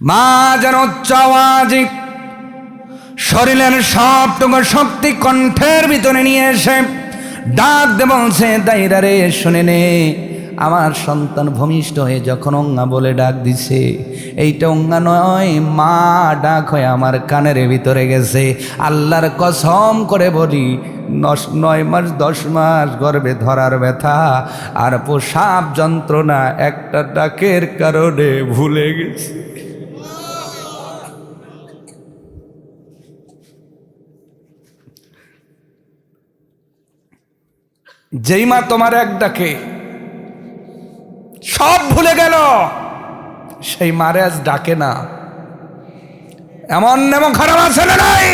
মা যেন উচ্চ আওয়াজে শরীরের সবটুকু শক্তি কণ্ঠের ভিতরে নিয়ে এসে ডাক দে বলছে, দাইরা রে শুনে নে, আমার সন্তান ভূমিষ্ঠ হয়ে যখন অঙ্গা বলে ডাক দিছে, এইটা অঙ্গা নয়, মা ডাক হয়ে আমার কানের ভিতরে গেছে। আল্লাহর কসম করে বলি, 9 মাস 10 মাস গর্ভে ধরার ব্যথা আর প্রসাব যন্ত্রণা একটা ডাকের কারণে ভুলে গেছে। যেই মা তোমার এক ডাকে সব ভুলে গেল, সেই মারে আজ ডাকে না। এমন এমন খারাপ আছে না নাই?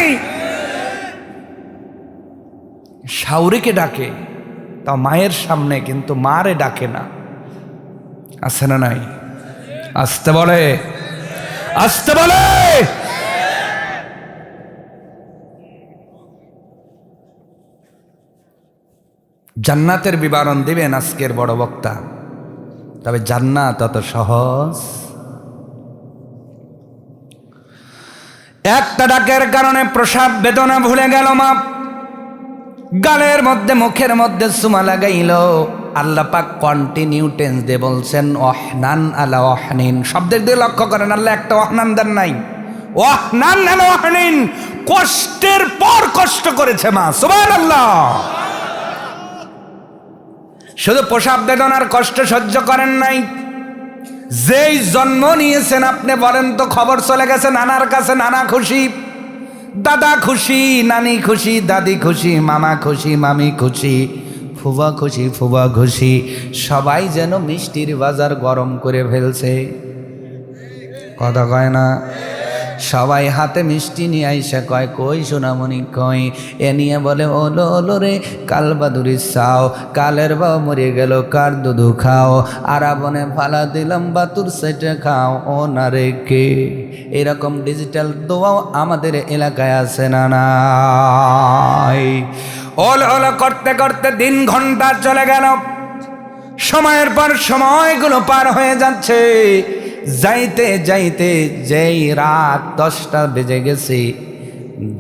শাউরিকে ডাকে, তা মায়ের সামনে, কিন্তু মারে ডাকে না। আছে না নাই? আসতে বলে, আসতে বলে। জান্নাতের বিবরণ দিবেন আজকের বড় বক্তা, তবে জান্নাত অত সহজ। একটা ডাকের কারণে প্রসাব বেদনা ভুলে গেল মা, গালের মধ্যে মুখের মধ্যে সুমা লাগাইল। আল্লাহ পাক কন্টিনিউ টেন্স দিয়ে বলছেন ওহনান আলা ওহনিন। শব্দের দিকে লক্ষ্য করেন, আল্লাহ একটা ওহনান দেন নাই, ওহনান আলা ওহনিন, কষ্টের পর কষ্ট করেছে মা। সুবহানাল্লাহ। শুধু প্রসাব বেদনার কষ্ট সহ্য করেন নাই, যেই জন্ম নিয়েছেন আপনি বলেন তো, খবর চলে গেছে নানার কাছে, নানা খুশি, দাদা খুশি, নানি খুশি, দাদি খুশি, মামা খুশি, মামি খুশি, ফুবা খুশি, ফুবা খুশি, সবাই যেন মিষ্টির বাজার গরম করে ফেলছে। কথা কয় না? সবাই হাতে মিষ্টি নিয়ে আইসা কয়, কই সোনামণি কই? এ নিয়ে বলে, ওলো ওলো রে কাল বাদুরি চাও, কালের বাও মরে গেল কার দুধু খাও, আর বনে ফালা দিলাম বাতুর সেটে খাও, ও না রে কে। এরকম ডিজিটাল দোয়াও আমাদের এলাকায় আছে না নাই? ওলো ওলো করতে করতে দিন ঘন্টা চলে গেল, সময়ের পর সময়গুলো পার হয়ে যাচ্ছে। যাইতে যাইতে যেই রাত 10টা বেজে গেছে,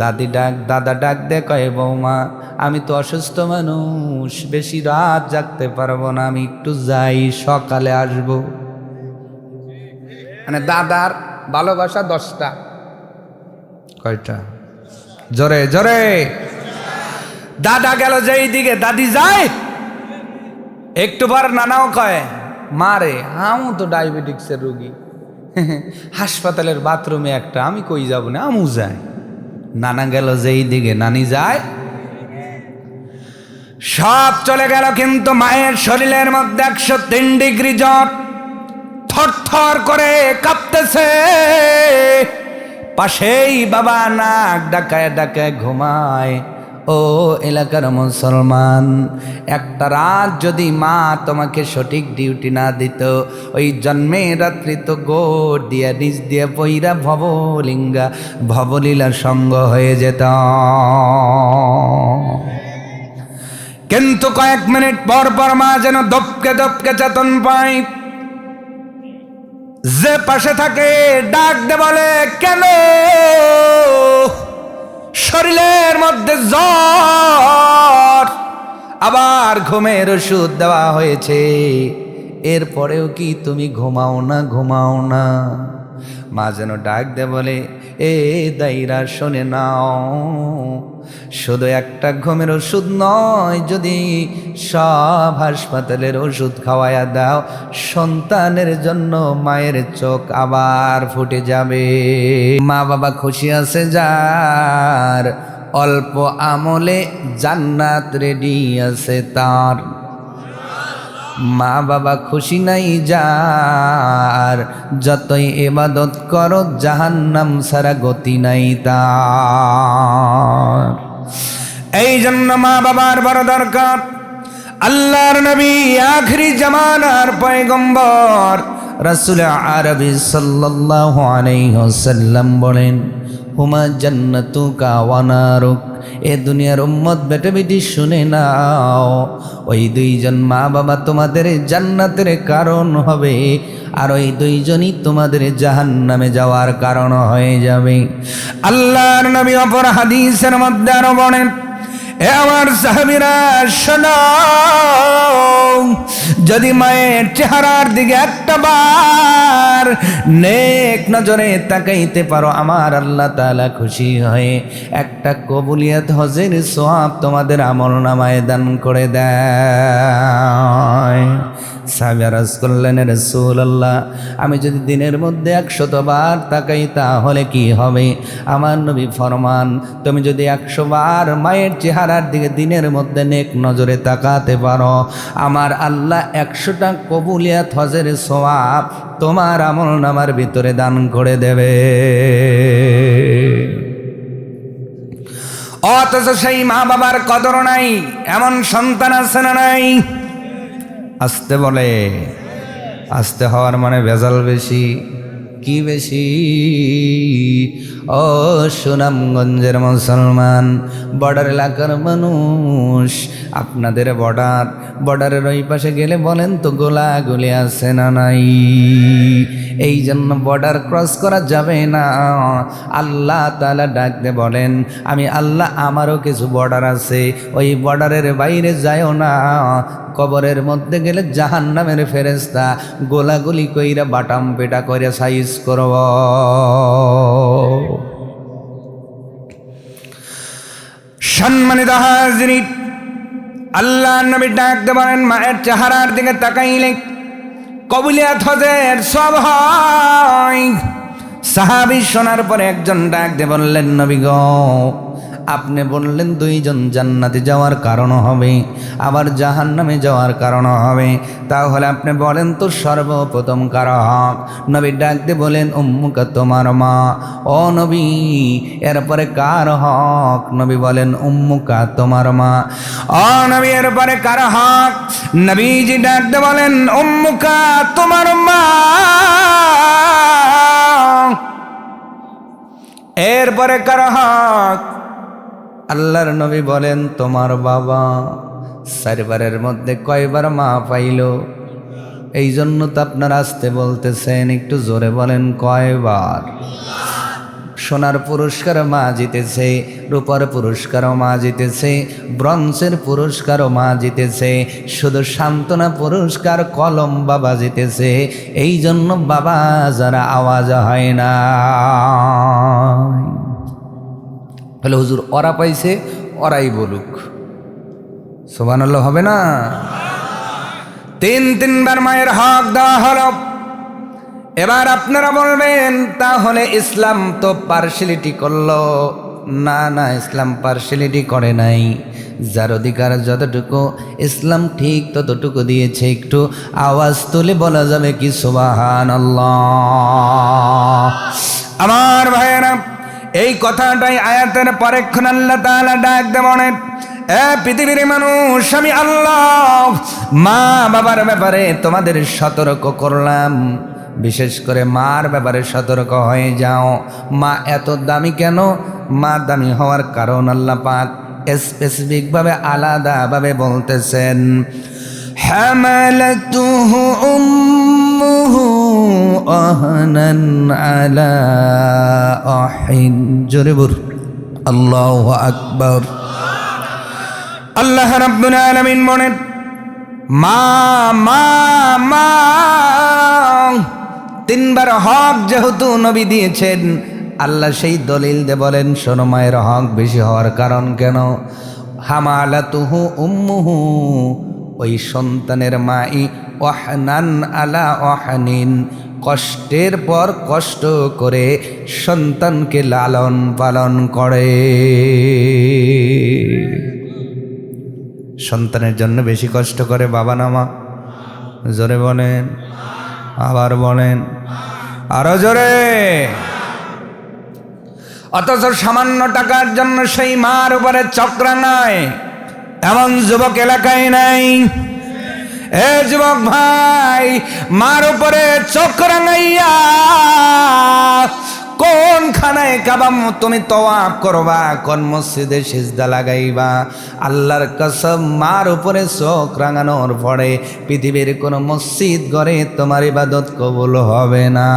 দাদি ডাক, দাদা ডাক দে কয়, বৌমা আমি তো অসুস্থ মানুষ, বেশি রাত জাগতে পারবো না, আমি একটু যাই, সকালে আসবো। মানে দাদার ভালোবাসা 10টা। কয়টা? জোরে জোরে। দাদা গেল যেই দিকে, দাদি যায় একটু পর নানাও কয়, মারে আমু তো ডায়াবেটিক্সের রোগী, হাসপাতালের বাথরুমে একটা, আমি কই যাব না, আমু যাই। নানা গেল যেই দিকে, নানি যায়, সব চলে গেল, কিন্তু মায়ের শরীরের মধ্যে 103 ডিগ্রি জ্বর, থরথর করে কাঁপতেছে। পাশেই বাবা নাক ডাকায় ডাকায় ঘুমায়। ও এলাকার মুসলমান, একটা রাত যদি মা তোমাকে সঠিক ডিউটি না দিত, ওই জন্মের রাত্রি তো গোড় দিয়া নিজ দিয়ে পইরা ভবলিঙ্গা ভবলীলা সঙ্গ হয়ে যেত। কিন্তু কয়েক মিনিট পর পর মা যেন দপকে দপকে চেতন পায়। যে পাশে থাকে ডাক দে বলে, কেন? শরীরের মধ্যে জ্বর, আবার ঘুমের ওষুধ দেওয়া হয়েছে, এরপরেও কি তুমি ঘুমাও না? ঘুমাও না? মা যেন ডাক দে বলে, এ দাইরা শোনে নাও, শুধু একটা ঘুমের ওষুধ নয়, যদি সব হাসপাতালের ওষুধ খাওয়ায়া দাও, সন্তানের জন্য মায়ের চোখ আবার ফুটে যাবে। মা বাবা খুশি আছে যার, অল্প আমলে জান্নাত রেডি আছে তার। মা বাবা খুশি নাই যার, যতই ইবাদত করো জাহান্নাম ছাড়া গতি নাই তার। এই জন্য মা বাবার বড় দরকার। আল্লাহর নবী আখরি জামানার পয়গম্বর রাসূল আরবি সাল্লাল্লাহু আলাইহি ওয়াসাল্লাম বলেন, হুমা জান্নাতুকা ওয়া নারুক, এ দুনিয়ার উম্মত বেটা বেটি শুনে নাও, ওই দুইজন মা বাবা তোমাদের জান্নাতের কারণ হবে, আর ওই দুইজনই তোমাদের জাহান্নামে যাওয়ার কারণ হয়ে যাবে। আল্লাহর নবী অপর হাদিসের মধ্যে আরো বলেন, এ আমার সাহাবীরা শোনো, যদি মায়ের চেহারার দিকে একটা বার নেক নজরে তাকাইতে পারো, আমার আল্লাহ তাআলা খুশি হয়ে একটা কবুলিয়ত হজের সওয়াব তোমাদের আমলনামায় দান করে দেয়। সাহাবী আরজ করলেন, রাসূলুল্লাহ, আমি যদি দিনের মধ্যে 100 বার তাকাই তাহলে কি হবে? আমার নবী ফরমান, তুমি যদি 100 বার মায়ের চেহারার দিকে দিনের মধ্যে নেক নজরে তাকাতে পারো, আমার আল্লাহ 100টা কবুলিয়াত হজের সওয়াব তোমার আমলনামার ভিতরে দান করে দেবে। অথচ সেই মা বাবার কদর নাই, এমন সন্তান আছে না নাই? আসতে বলে, আসতে হওয়ার মানে ভেজাল বেশি। কি বেশি? ও সুনামগঞ্জের মুসলমান, বর্ডার এলাকার মানুষ, আপনাদের বর্ডারের ওই পাশে গেলে বলেন তো গোলাগুলি আছে না নাই? এই জন্য বর্ডার ক্রস করা যাবে না। আল্লাহ তাআলা ডাকতে বলেন, আমি আল্লাহ আমারও কিছু বর্ডার আছে, ওই বর্ডারের বাইরে যায়ও না। কবরের মধ্যে গেলে জাহান্নামের ফেরেশতা গোলাগুলি কইরা বাটাম পেটা করে সাইজ করব। সম্মানিত হাজরিন, আল্লাহ নবী ডাকতে বলেন, মায়ের চেহারার দিকে তাকাইলে কবুলিয়াত হজের সব হয়। সাহাবী শোনার পরে একজন ডাকতে বললেন, নবী গো, আপনি বললেন দুইজন জান্নাতে যাওয়ার কারণ হবে, আবার জাহান্নামে যাওয়ার কারণ হবে, তাহলে আপনি বলেন তো সর্বপ্রথম কার হক? নবী ডাকতে বলেন, উম্মুকা, তোমার মা। ও নবী, এরপরে কার হক? নবী বলেন, উম্মুকা, তোমার মা। ও নবী, এরপরে কার হক? নবীজি ডাকতে বলেন, উম্মুকা, তোমার মা। এরপরে কার হক? আল্লাহর নবী বলেন, তোমার বাবা। 4 বারের মধ্যে কয়বার মা পাইল? এই জন্য তো আপনারা আসতে বলতেছেন, একটু জোরে বলেন, কয়বার? সোনার পুরস্কার মা জিতেছে, রূপার পুরস্কারও মা জিতেছে, ব্রঞ্জের পুরস্কারও মা জিতেছে, শুধু সান্ত্বনা পুরস্কার কলম বাবা জিতেছে। এই জন্য বাবা যারা আওয়াজ হয় না। বলে, হুজুর ওরা পাইছে, ওরাই বলুক। সুবহানাল্লাহ হবে না? 3বার মায়ের হক দেওয়া হলো। এবার আপনারা বলবেন, তাহলে ইসলাম তো পার্সিয়ালিটি করলো। না না, ইসলাম পার্সিয়ালিটি করে নাই। যার অধিকার যতটুকু, ইসলাম ঠিক ততটুকু দিয়েছে। একটু আওয়াজ তুলে বলা যাবে কি সুবহানাল্লাহ? আমার ভাইয়েরা, এই কথাটাই আয়াতের পরেক্ষণ আল্লাহ তাআলা ডাক দেবেন, এ পৃথিবীর মানুষ, আমি আল্লাহ মা বাবার ব্যাপারে তোমাদের সতর্ক করলাম। বিশেষ করে মার ব্যাপারে সতর্ক হয়ে যাও। মা এত দামি কেন? মা দামি হওয়ার কারণ আল্লাহ পাক স্পেসিফিকভাবে আলাদাভাবে বলতেছেন। হামালাতুহু উম্মুহু আহনান আলা আহিন। জোরে বল, আল্লাহু আকবার। আল্লাহ রাব্বুল আলামিন বলেন, মা মা মা। 3বার হক যেহেতু নবী দিয়েছেন, আল্লাহ সেই দলিল দিয়ে বলেন, শোনো, মায়ের হক বেশি হওয়ার কারণ কেন? হামালাতুহু উম্মুহু, ওই সন্তানের মাই ওয়াহনান আলা ওয়াহনিন, কষ্টের পর কষ্ট করে সন্তানকে লালন পালন করে। সন্তানের জন্য বেশি কষ্ট করে বাবা না মা? জোরে বলেন, আবার বলেন, আরো জোরে। অথচ সামান্য টাকার জন্য সেই মার উপরে চক্রান্যায় এমন যুবক এলাকায় নাই। এ যুবক ভাই, মার উপরে চক্রান্যাইয়া কোন খানায় কাবা তুমি তওয়াফ করবা, কোন মসজিদে সিজদা লাগাইবা। আল্লাহর কসম, মার উপরে চোখ রাঙানোর পরে পৃথিবীর কোন মসজিদ ঘরে তোমার ইবাদত কবুল হবে না।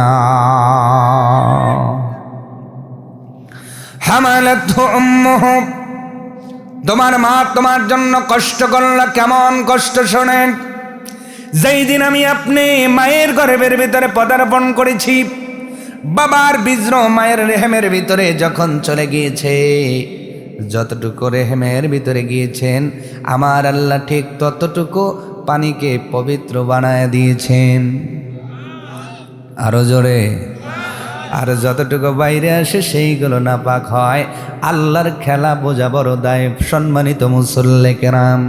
হামালাতহু উম্মুহু, তোমার মা তোমার জন্য কষ্ট করল। কেমন কষ্ট শোনেন। যেই দিন আমি আপনি মায়ের গর্ভের ভিতরে পদার্পণ করেছি, বাবার বীর্য মায়ের রেহেমের ভিতরে যখন চলে গিয়েছে, যতটুকু রেহেমের ভিতরে গিয়েছেন আমার আল্লাহ ঠিক ততটুকু পানিকে পবিত্র বানায় দিয়েছেন। আরো জোরে। আর যতটুকু বাইরে আসে সেইগুলো নাপাক হয়। আল্লাহর খেলা বোঝা বড় দায়। সম্মানিত মুসল্লি কেরাম,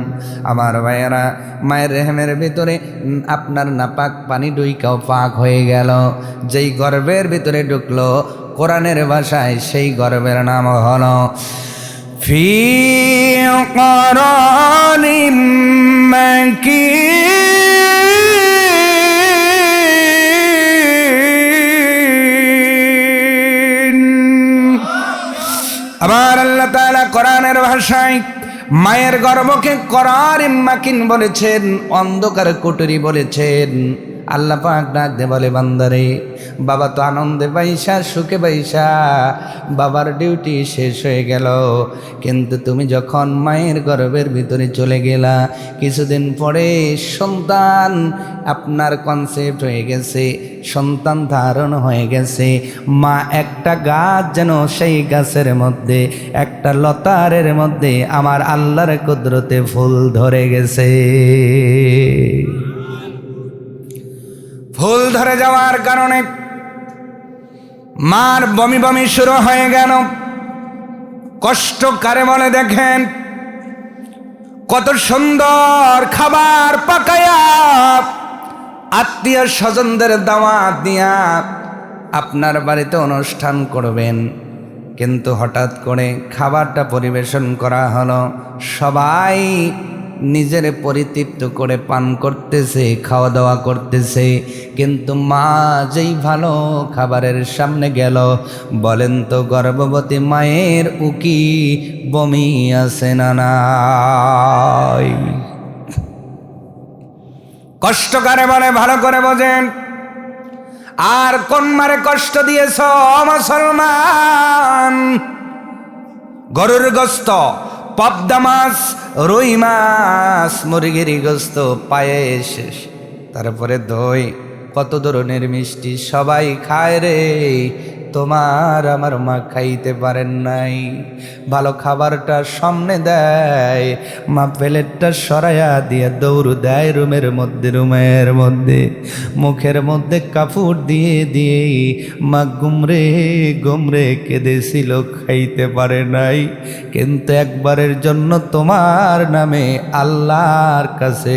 আমার ভাইয়েরা, মায়ের রেহেমের ভিতরে আপনার নাপাক পানি ডুইকাও পাক হয়ে গেল। যেই গর্ভের ভিতরে ঢুকলো, কোরআনের ভাষায় সেই গর্ভের নাম হলো ফি করানিম মাকিন। আবার আল্লাহ তাআলা কোরআনের ভাষায় মায়ের গর্ভকে করারিম মাকিন বলেছেন, অন্ধকার কুটুরি বলেছেন। আল্লাহ পাক ডাক দে বলে, বান্দারে, বাবা তো আনন্দে পাইসা সুখে পাইসা বাবার ডিউটি শেষ হয়ে গেল, কিন্তু তুমি যখন মায়ের গর্ভের ভিতরে চলে গেলা, কিছুদিন পরে সন্তান আপনার কনসেপ্ট হয়ে গেছে, সন্তান ধারণ হয়ে গেছে। মা একটা গাছ যেন সেই গাছের মধ্যে, একটা লতারের মধ্যে আমার আল্লাহর কুদরতে ফুল ধরে গেছে। ফুল ধরে যাওয়ার কারণে মার বমি বমি শুরু হয়ে গেল। কষ্ট কারে বলে দেখেন। কত সুন্দর খাবার পাকায়া আত্মীয় স্বজনদের দাওয়াত দিয়া আপনার বাড়িতে অনুষ্ঠান করবেন, কিন্তু হঠাৎ করে খাবারটা পরিবেশন করা হলো, সবাই নিজের পরিতৃপ্ত করে পান করতেছে, খাওয়া দাওয়া করতেছে, কিন্তু মা যেই ভালো খাবারের সামনে গেল, বলেন তো গর্ভবতী মায়ের উকি বমি আছে না নাই? কষ্টকারে বলে ভালো করে বোঝেন। আর কোন মারে কষ্ট দিয়েছ মুসলমান? গরুর গোস্ত, পাবদা মাছ, রুই মাছ, মুরগির গোস্ত, পায়েস, তারপরে দই, কত ধরনের মিষ্টি সবাই খায় রে, তোমার আমার মা খাইতে পারেন নাই। ভালো খাবারটা সামনে দেয়, মা প্লেটটা সরাইয়া দিয়ে দৌড় দেয় রুমের মধ্যে মুখের মধ্যে কাপড় দিয়ে দিয়ে মা গুমরে গুমরে কেঁদেছিল, খাইতে পারে নাই। কিন্তু একবারের জন্য তোমার নামে আল্লাহর কাছে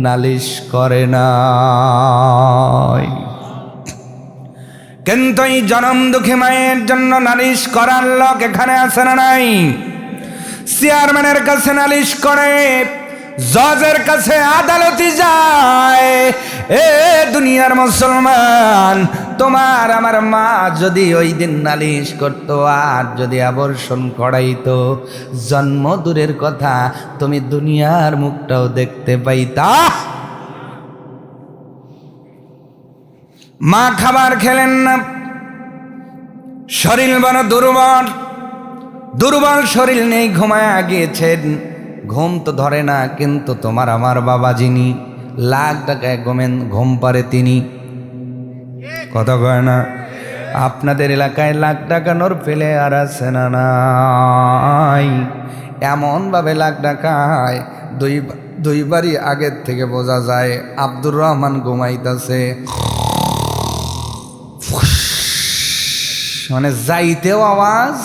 নালিশ করে নাই। কিন্তু এই জনম দুঃখী মায়ের জন্য নালিশ করার লোক এখানে আছে না নাই? চেয়ারম্যানের কাছে নালিশ করে, জজের কাছে আদালতে যায়। এ দুনিয়ার মুসলমান, তোমার আমার মা যদি ওই দিন নালিশ করতো আর যদি আবর্ষণ করাইতো, জন্ম দূরের কথা তুমি দুনিয়ার মুখটাও দেখতে পাইতা। মা খাবার খেলেন না, শরীর বড় দুর্বল শরীর নেই, ঘুমায়া গিয়েছেন, ঘুম তো ধরে না। কিন্তু তোমার আমার বাবা যিনি লাখ টাকায় ঘুম পারে, তিনি কথা কয় না? আপনাদের এলাকায় লাখ টাকা নোর ফেলে আর আছে না নাই? এমনভাবে লাখ টাকায় দুইবারই আগের থেকে বোঝা যায় আব্দুর রহমান ঘুমাইতেছে, মানে যাইতেও আওয়াজ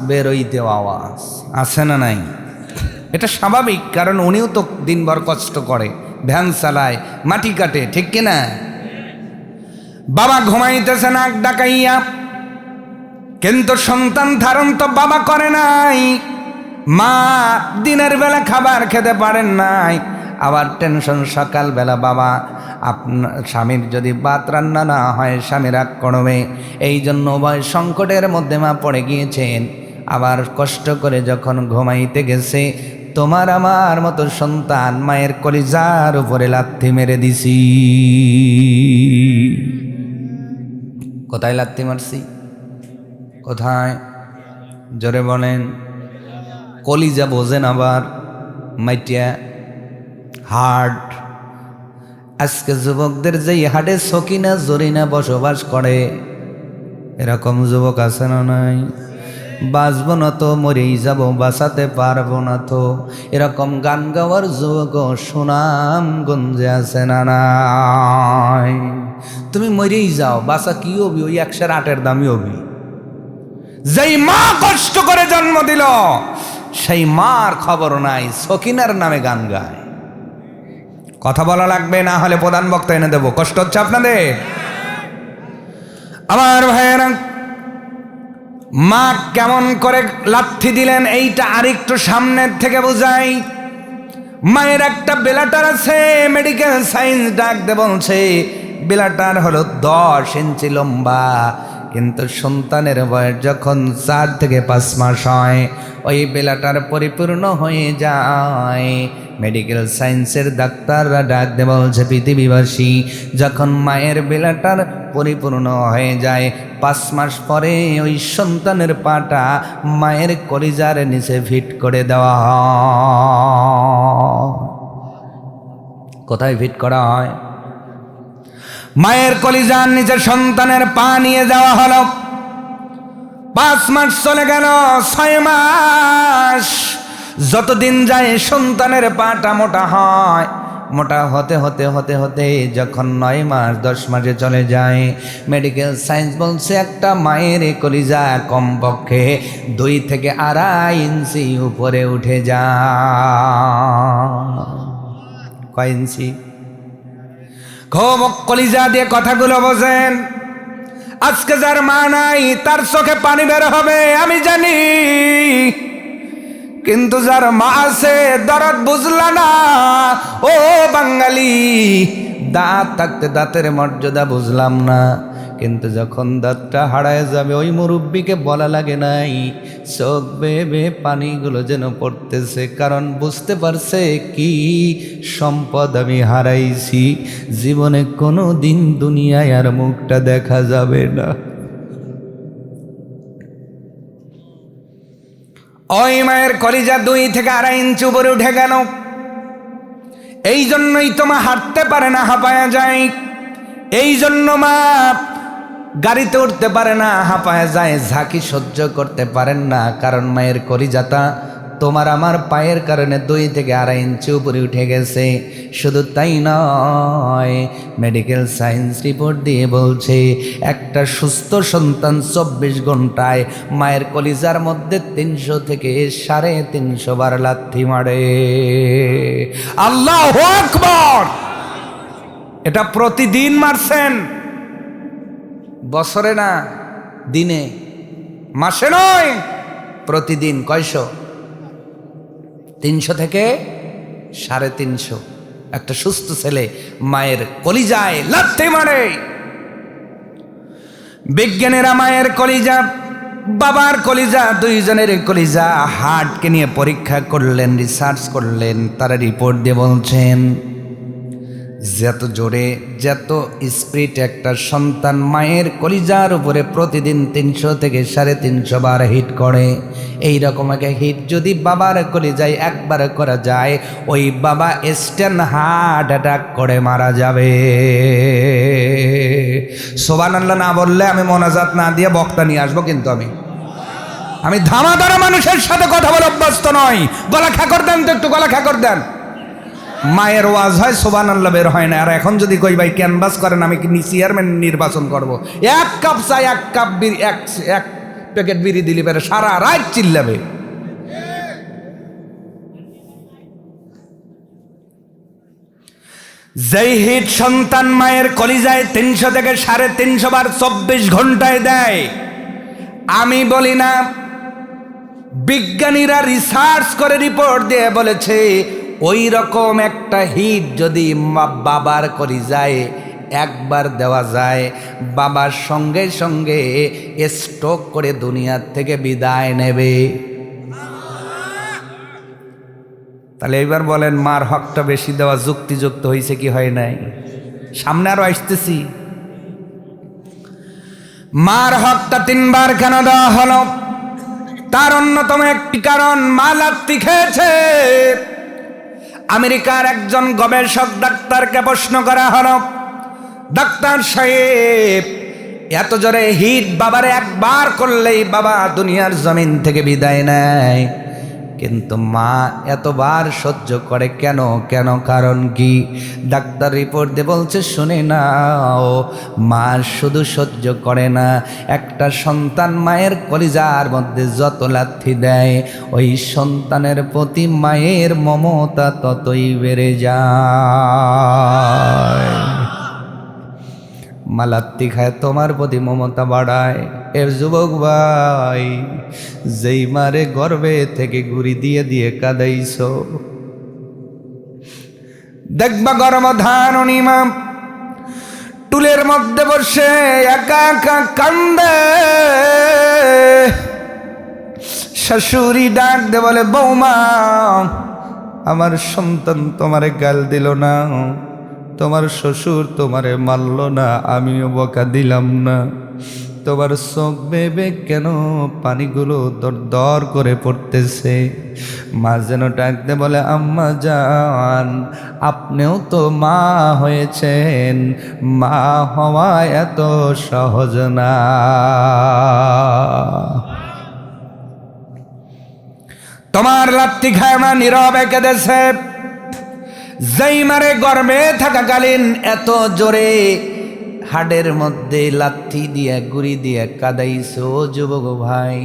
বেরোইতেও আওয়াজ, আছে না নাই? এটা স্বাভাবিক, কারণ উনিও তো দিনভর কষ্ট করে, ভ্যান চালায়, মাটি কাটে, ঠিক কিনা? বাবা ঘুমাইতেছে নাক ডাকাইয়া, কিন্তু সন্তান ধারণ তো বাবা করে নাই। মা দিনের বেলা খাবার খেতে পারেন নাই, আবার টেনশন সকালবেলা বাবা আপনার স্বামীর যদি ভাত রান্না না হয় স্বামী রাগ করবে, এই জন্য উভয় সংকটের মধ্যে মা পড়ে গিয়েছেন। আবার কষ্ট করে যখন ঘুমাইতে গেছে, তোমার আমার মতো সন্তান মায়ের কলিজার উপরে লাথি মেরে দিছি। কোথায় লাথি মারছি? কোথায়? জোরে বলেন। কলিজা বোঝেন আবার, মাইটিয়া হার্ট। আজকে যুবকদের যেই হাটে সকিনা জরিনা বসবাস করে, এরকম যুবক আছে না নাই? বাঁচবো না তো মরেই যাব, বাঁচাতে পারবো না তো, এরকম গান গাওয়ার যুবক সুনামগঞ্জে আছে না নাই? তুমি মরেই যাও, বাঁচা কি হবি? ওই 108-এর দামি হবি। যেই মা কষ্ট করে জন্ম দিল সেই মার খবর নাই, সকিনার নামে গান গায়। কথা বলা লাগবে, না হলে প্রধান বক্তা এনে দেবো। কষ্ট হচ্ছে আপনাদের? আমার ভাইয়েরা, মা কেমন করে লাথি দিলেন এইটা আরেকটু সামনের থেকে বোঝাই। মায়ের একটা বেলাটার আছে, মেডিকেল সায়েন্স ডাক দে বলছে বেলাটার হলো 10 ইঞ্চি লম্বা, কিন্তু সন্তানের বয়স যখন 4 থেকে 5 মাস হয় ওই বেলাটার পরিপূর্ণ হয়ে যায়। মেডিকেল সায়েন্সের ডাক্তাররা ডাক দে বলছে পৃথিবীবাসী, যখন মায়ের বেলাটার পরিপূর্ণ হয়ে যায় 5 মাস পরে ওই সন্তানের পাটা মায়ের কলিজার নিচে ফিট করে দেওয়া হয়। কোথায় ফিট করা হয়? মায়ের কলিজার নিচে সন্তানের পা নিয়ে যাওয়া হলো। 5 মাস চলে গেল, 6 মাস, যতদিন যায় সন্তানের পাটা মোটা হয়। মোটা হতে হতে হতে হতে যখন 9 মাস 10 মাসে চলে যায়, মেডিকেল সায়েন্স বলছে একটা মায়ের কলিজা কমপক্ষে 2 থেকে 2.5 ইঞ্চি উপরে উঠে যায়। কয় ইঞ্চি? কলিজা দিয়ে কথাগুলো বোঝেন। আজকে যার মা নাই তার চোখে পানি বের হবে আমি জানি, কিন্তু যার মা আছে দরদ বুঝলা না ও বাঙালি। দাঁত থাকতে দাঁতের মর্যাদা বুঝলাম না, কিন্তু যখন দাঁতটা হারায় যাবে ওই মুরব্বীকে বলা লাগে নাই চোখ বেয়ে বেয়ে পানিগুলো যেন পড়তেছে, কারণ বুঝতে পারছে কি সম্পদ আমি হারাইছি, জীবনে কোনো দিন দুনিয়ায় আর মুখটা দেখা যাবে না। ওই মায়ের কলিজা 2 থেকে 2.5 ইঞ্চি উপরে উঠে গেল। এই জন্যই তো মা হাঁটতে পারে না, হাঁপায়া যায়। এই জন্য মা গাড়িতে উঠতে পারে না, হাঁপায়া যায়, ঝাঁকি সহ্য করতে পারেন না, কারণ মায়ের কলিজাটা তোমার আমার পায়ের কারণে 2 থেকে 2.5 ইঞ্চি উপরে উঠে গেছে। শুধু তাই নয়, মেডিকেল সায়েন্স রিপোর্ট দিয়ে বলছে একটা সুস্থ সন্তান 24 ঘন্টায় মায়ের কলিজার মধ্যে 300 থেকে 350 বার লাথি মারে। আল্লাহু আকবার! এটা প্রতিদিন মারছেন, বছরে না, দিনে, মাসে নয়, প্রতিদিন। কয়শো? 300 থেকে 350। একটা সুস্থ ছেলে মায়ের কলিজায় লাথি মারে। বিজ্ঞানীরা মায়ের কলিজা বাবার কলিজা দুইজনের কলিজা হার্টকে নিয়ে পরীক্ষা করলেন, রিসার্চ করলেন। তারা রিপোর্ট দিয়ে বলছেন যত জোরে যত স্পিড একটা সন্তান মায়ের কলিজার উপরে প্রতিদিন 300 থেকে 350 বার হিট করে, এই রকম একটা হিট যদি বাবার কলিজায় একবার করা যায় ওই বাবা ইনস্ট্যান্ট হার্ট অ্যাটাক করে মারা যাবে। সুবহানাল্লাহ না বললে আমি মোনাজাত না দিয়ে বক্তা নিয়ে আসবো, কিন্তু আমি ধামাধারা মানুষের সাথে কথা বলে অভ্যস্ত নয়। গলা খ্যাকর দেন তো, একটু গলা খ্যাকর দেন। মায়ের ওয়াজ হয়, সুবহানাল্লাহ বের হয় না। আর এখন যদি কই ভাই ক্যানভাস করেন আমি চেয়ারম্যান নির্বাচন করব, 1 কাপ চাই, 1 কাপ বিড়ি, এক প্যাকেট বিড়ি দিলি বের সারা রাত চিল্লাবে। যেই হিট সন্তান মায়ের কলিজায় 300 থেকে 350 বার 24 ঘন্টায় দেয়, আমি বলি না, বিজ্ঞানীরা রিসার্চ করে রিপোর্ট দিয়ে বলেছে ওই রকম একটা হিট যদি বাবার কলিজায় একবার দেওয়া যায়, বাবার সঙ্গে সঙ্গে স্ট্রোক করে দুনিয়ার থেকে বিদায় নেবে। তাহলে এইবার বলেন, মার হকটা বেশি দেওয়া যুক্তিযুক্ত হয়েছে কি হয় নাই? সামনে আরো আসতেছি। মার হকটা 3 বার কেন দেওয়া হলো? তার অন্যতম একটি কারণ, মা লাত্তি খেয়েছে। আমেরিকার একজন গবেষক ডাক্তারকে প্রশ্ন করা হলো, ডাক্তার সাহেব, এত জোরে হিট বাবারে একবার করলেই বাবা দুনিয়ার জমিন থেকে বিদায় নেয়, কিন্তু মা এতবার সহ্য করে কেন? কেন, কারণ কি? ডাক্তার রিপোর্ট দিয়ে বলছে, শুনে নাও, মা শুধু সহ্য করে না, একটা সন্তান মায়ের কলিজার মধ্যে যত লাথি দেয়, ওই সন্তানের প্রতি মায়ের মমতা ততই বেড়ে যায়। মালাত্তি খায় তোমার প্রতি মমতা বাড়ায়। এর যুবক ভাই, যেই মারে গর্বে থেকে গুড়ি দিয়ে দিয়ে কাঁদাইছ, দেখবা গর্ভধারণী মা টুলের মধ্যে বসে একা একা কান্দে। শাশুড়ি ডাক দে বলে, বৌমা, আমার সন্তান তোমারে গাল দিল না, তোমার শ্বশুর তোমারে মারল না, আমিও বকা দিলাম না, তোমার চোখ বেবে কেন পানিগুলো দর দর করে পড়তেছে? মা যেন ডাকতে বলে, আম্মা জান, আপনিও তো মা হয়েছেন, মা হওয়া এত সহজ না। তোমার লাত্তি খায় মা নীরবে কেঁদেছে। যেই মারে গর্ভে থাকাকালীন এত জোরে হাড়ের মধ্যে লাথি দিয়ে গুড়ি দিয়ে কাদাইছো, যুবক ভাই,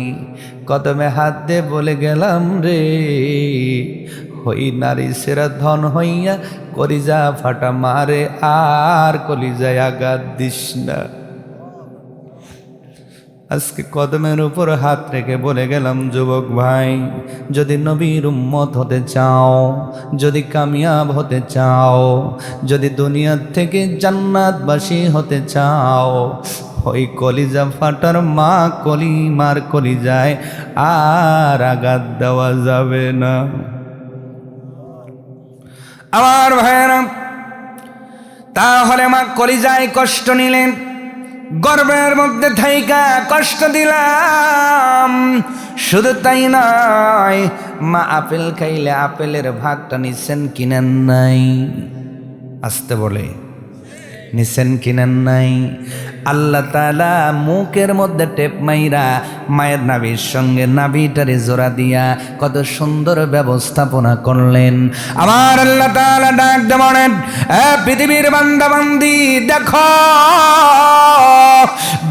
কদমে হাত দিয়ে বলে গেলাম রে, হই নারী সেরা ধন হইয়া কলিজা ফাটা মারে, আর কলিজায় আঘাত দিস না। আজকে কদমের উপর হাত রেখে বলে গেলাম, যুবক ভাই, যদি নবীর উম্মত হতে চাও, যদি কামিয়াব হতে চাও, যদি দুনিয়া থেকে জান্নাতবাসী হতে চাও, ওই কলিজা ফাটার মা মার কলিজায় আর আঘাত দেওয়া যাবে না। আমার ভাইয়েরা, তাহলে মা কলিজায় কষ্ট নিলেন, গর্বের মধ্যে থাইকা কষ্ট দিলাম। শুধু তাই নয়, মা আপেল খাইলে আপেলের ভাগটা নিছেন কিনেন নাই? আসতে বলে, নিছেন কিনেন নাই? আল্লাহ তাআলা মুখের মধ্যে টেপ মাইরা মায়ের নাভির সঙ্গে নাভিটারে জোড়া দিয়া কত সুন্দর ব্যবস্থাপনা করলেন। আমার আল্লাহ তাআলা ডাক দিয়ে বলেন, পৃথিবীর বান্দা বান্দি, দেখো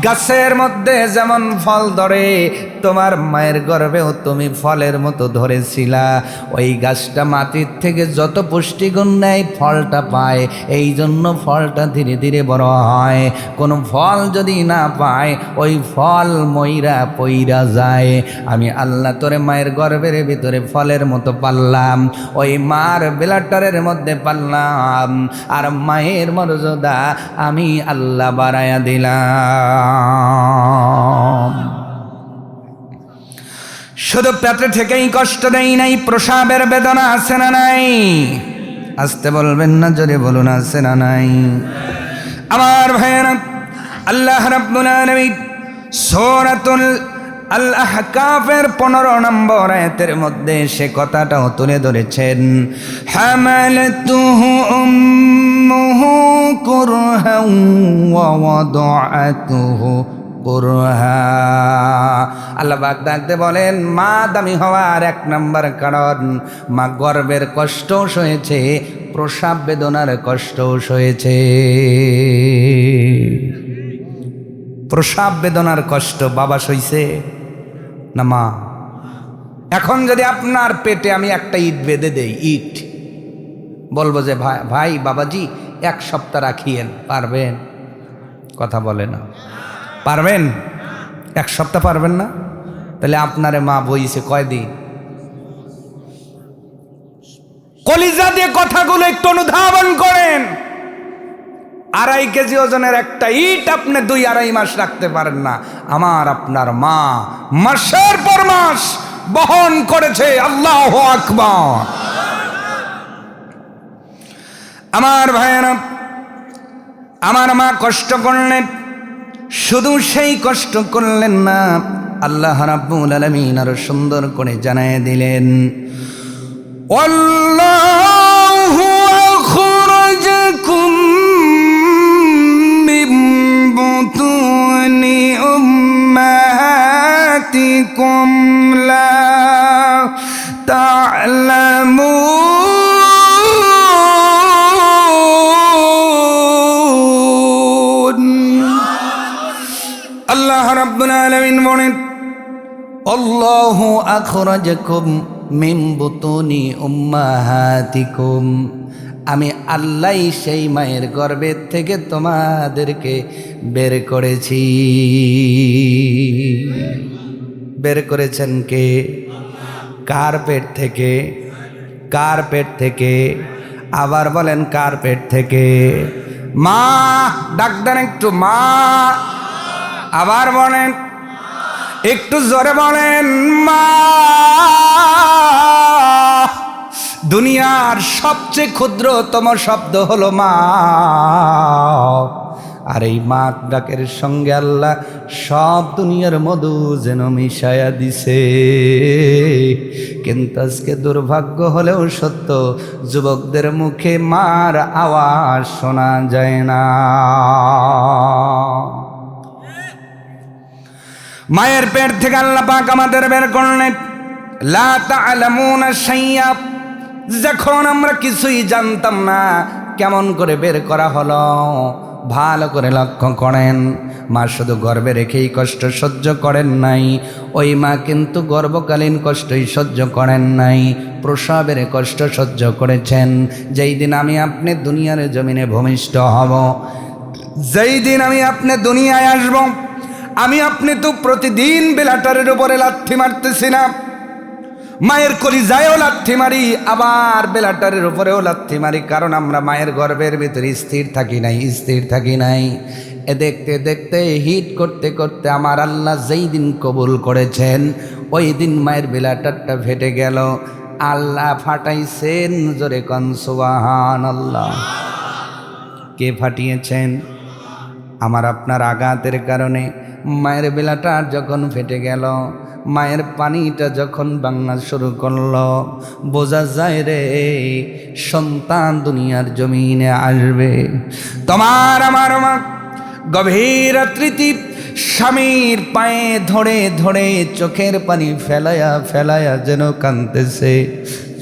গাছের মধ্যে যেমন ফল ধরে, তোমার মায়ের গর্ভেও তুমি ফলের মতো ধরেছিলা। ওই গাছটা মাটির থেকে যত পুষ্টিগুণ নেয় ফলটা পায়, এই জন্য ফলটা ধীরে ধীরে বড় হয়। কোনো ফল যদি না পায়, ওই ফল মইরা পইরা যায়। আমি আল্লাহ তোরে মায়ের গর্ভের ভিতরে ফলের মতো পাললাম, ওই মার বেলাটারের মধ্যে পাললাম, আর মায়ের মর্যাদা আমি আল্লাহ বাড়ায়া দিলাম। শুধু পেটে থেকেই কষ্ট দেই নাই, প্রসাবের বেদনা আছে না নাই? আসতে বলবেন না, জোরে বলুন, আছে না নাই? আমার ভাইয়েরা, আল্লাহ রাব্বুল আলামিন সূরাতুল আল আহকাফের 15 নম্বর আয়াতের মধ্যে সে কথাটাও তুলে ধরেছেন, হামালাতুহু উম্মুহু কুরহান ওয়া ওয়াদাআতুহু কুরহা। আল্লাহ পাক ডাকতে বলেন, মা দামি হওয়ার 1 নম্বর কারণ, মা গর্ভের কষ্ট সয়েছে, প্রসাব বেদনার কষ্ট সয়েছে। প্রসাব বেদনার কষ্ট বাবা সইছে না মা? এখন যদি আপনার পেটে আমি একটা ইট বেঁধে দেই, ইট, বলবো যে ভাই বাবাজি 1 সপ্তাহ রাখিয়েন, পারবেন? কথা বলে না, পারবেন? 1 সপ্তাহ পারবেন না? তাহলে আপনারে মা বইছে কয়দিন? কলিজা দিয়ে কথাগুলো একটু অনুধাবন করেন। 2.5 কেজি ওজনের একটা ইট আপনি 2-2.5 মাস রাখতে পারেন না। আমার আপনার মা মাসের পর মাস বহন করেছে। আল্লাহু আকবার। আমার ভাইয়েরা, আমার মা কষ্ট করলেন, শুধু সেই কষ্ট করলেন না, আল্লাহ রাব্বুল আলামিন আরো সুন্দর করে জানায় দিলেন, আল্লাহু আখরাজাকুম মিন বুতুনি উম্মাহাতিকুম লা তা'লামুন। আল্লাহ রাব্বুল আলামিন বলেন, আল্লাহু আখরাজাকুম মিন বুতুনি উম্মাহাতিকুম, আমি আল্লাহ সেই মায়ের গর্ভের থেকে তোমাদেরকে বের করেছি। বের করেছেন কে? কার পেট থেকে? কার পেট থেকে? আবার বলেন, কার পেট থেকে? মা, ডাক দেন একটু, মা। আবার বলেন, একটু জোরে বলেন, মা। দুনিয়ার সবচেয়ে ক্ষুদ্রতম শব্দ হলো মা। আর এই মা ডাকের সঙ্গে আল্লাহ সব দুনিয়ার মধু যেন মিশায়া দিছে। কিন্তু আজকে দুর্ভাগ্য হলেও সত্য, যুবকদের মুখে মার আওয়াজ শোনা যায় না। মায়ের পেট থেকে আল্লাহ পাক আমাদের বের করলেন, লা তা'লামুনা শাইয়া। যখন আমরা কিছুই জানতাম না, কেমন করে বের করা হলো ভালো করে লক্ষ্য করেন। মা শুধু গর্ভে রেখেই কষ্ট সহ্য করেন নাই, ওই মা কিন্তু গর্ভকালীন কষ্টই সহ্য করেন নাই, প্রসবের কষ্ট সহ্য করেছেন। যেই দিন আমি আপনি দুনিয়ার জমিনে ভূমিষ্ঠ হব, যেই দিন আমি আপনি দুনিয়ায় আসব, আমি আপনি তো প্রতিদিন বেলাটারের উপরে লাথি মারতেছি না? মায়ের কলিজায়ও লাথি মারি, আবার বেলাটারের উপরেও লাথি মারি, কারণ আমরা মায়ের গর্ভের ভিতরে স্থির থাকি নাই, স্থির থাকি নাই। এ দেখতে দেখতে হিট করতে করতে আমার আল্লাহ যেই দিন কবুল করেছেন, ওই দিন মায়ের বেলাটারটা ফেটে গেল। আল্লাহ ফাটাইছেন, জোরে কোন সুবহানাল্লাহ। কে ফাটিয়েছেন? আমার আপনার আঘাতের কারণে মায়ের বেলাটা যখন ফেটে গেল, মায়ের পানিটা যখন বাংলা শুরু করলো, বোঝা যায় রে সন্তান দুনিয়ার জমিনে আসবে। তোমার আমার মা গভীর রাত্রিতে স্বামীর পায়ে ধরে ধরে চোখের পানি ফেলায়া ফেলায়া যেন কাঁদতেছে।